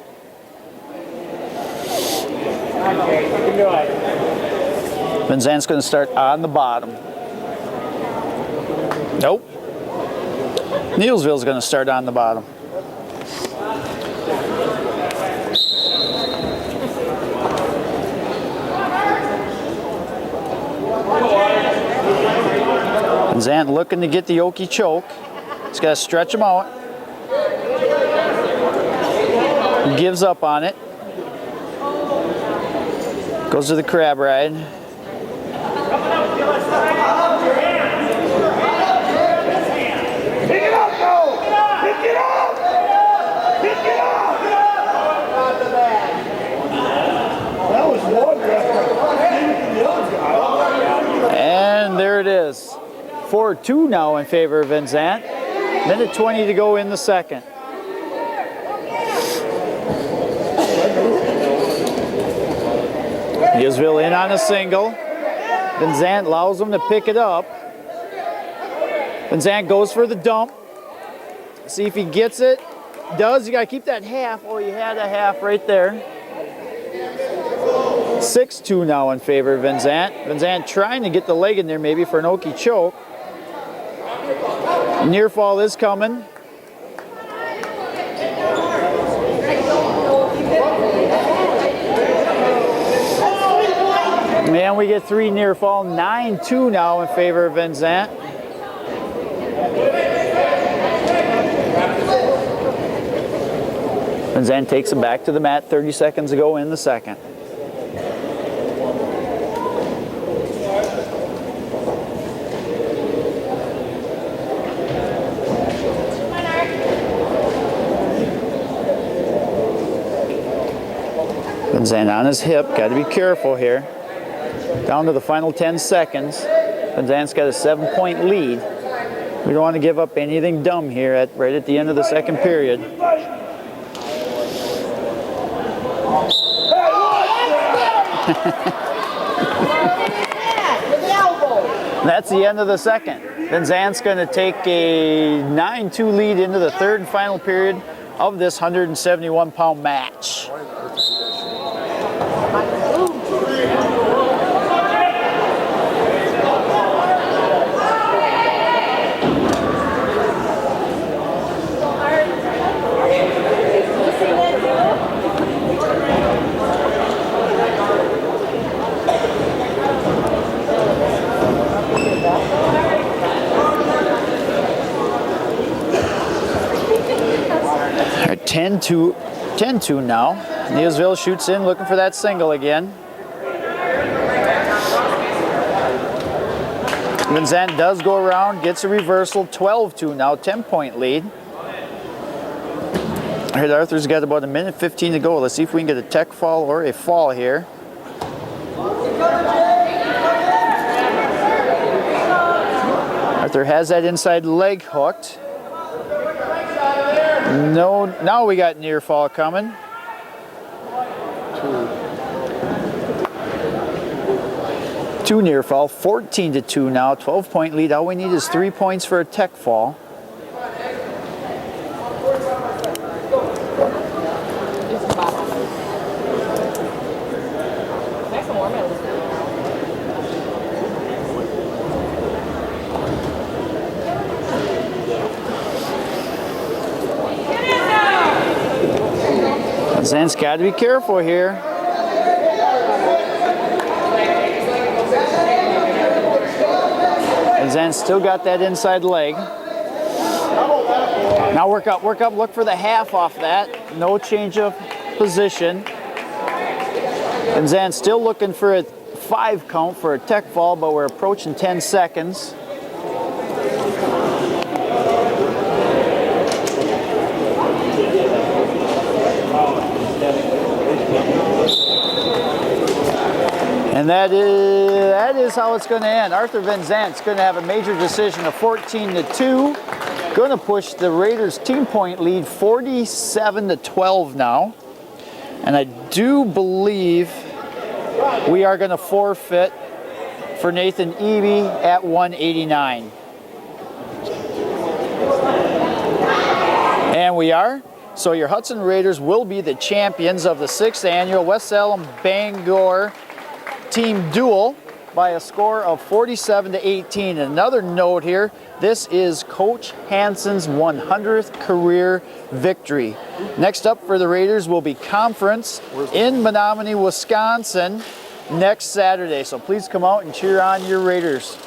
Vinzant's going to start on the bottom. Nope. Neilsville's going to start on the bottom. Vinzant looking to get the Okie choke. He's got to stretch him out. Gives up on it. Goes to the crab ride. Pick it up, go! Pick it up! Pick it up! That was one guy. And there it is. 4-2 now in favor of Vinzant. Minute 20 to go in the second. Neilsville in on a single. Vinzant allows him to pick it up. Vinzant goes for the dump. See if he gets it. Does. You got to keep that half. Oh, you had a half right there. 6-2 now in favor of Vinzant. Vinzant trying to get the leg in there maybe for an Okie choke. Near fall is coming. And we get 3 near fall. 9-2 now in favor of Vinzant. Vinzant takes him back to the mat. 30 seconds to go in the second. Vinzant on his hip, got to be careful here. Down to the final 10 seconds. Vinzant's got a 7-point lead. We don't want to give up anything dumb here right at the end of the second period. That's the end of the second. Vinzant's going to take a 9-2 lead into the third and final period of this 171-pound match. All right, 10-2 now. Neilsville shoots in, looking for that single again. Vinzant does go around, gets a reversal. 12-2 now, 10-point lead. All right, Arthur's got about a minute 15 to go. Let's see if we can get a tech fall or a fall here. Arthur has that inside leg hooked. No, now we got near fall coming. 2 near fall, 14-2 now, 12-point lead. All we need is 3 points for a tech fall. Vinzant's got to be careful here. And Zen still got that inside leg. Now work up, look for the half off that. No change of position. And Zan still looking for a 5 count for a tech fall, but we're approaching 10 seconds. And that is how it's going to end. Arthur Van Zant's going to have a major decision of 14-2. Going to push the Raiders team point lead 47-12 now. And I do believe we are going to forfeit for Nathan Eby at 189. And we are. So your Hudson Raiders will be the champions of the 6th annual West Salem Bangor team duel by a score of 47-18. Another note here, this is Coach Hansen's 100th career victory. Next up for the Raiders will be conference in Menominee, Wisconsin next Saturday. So please come out and cheer on your Raiders.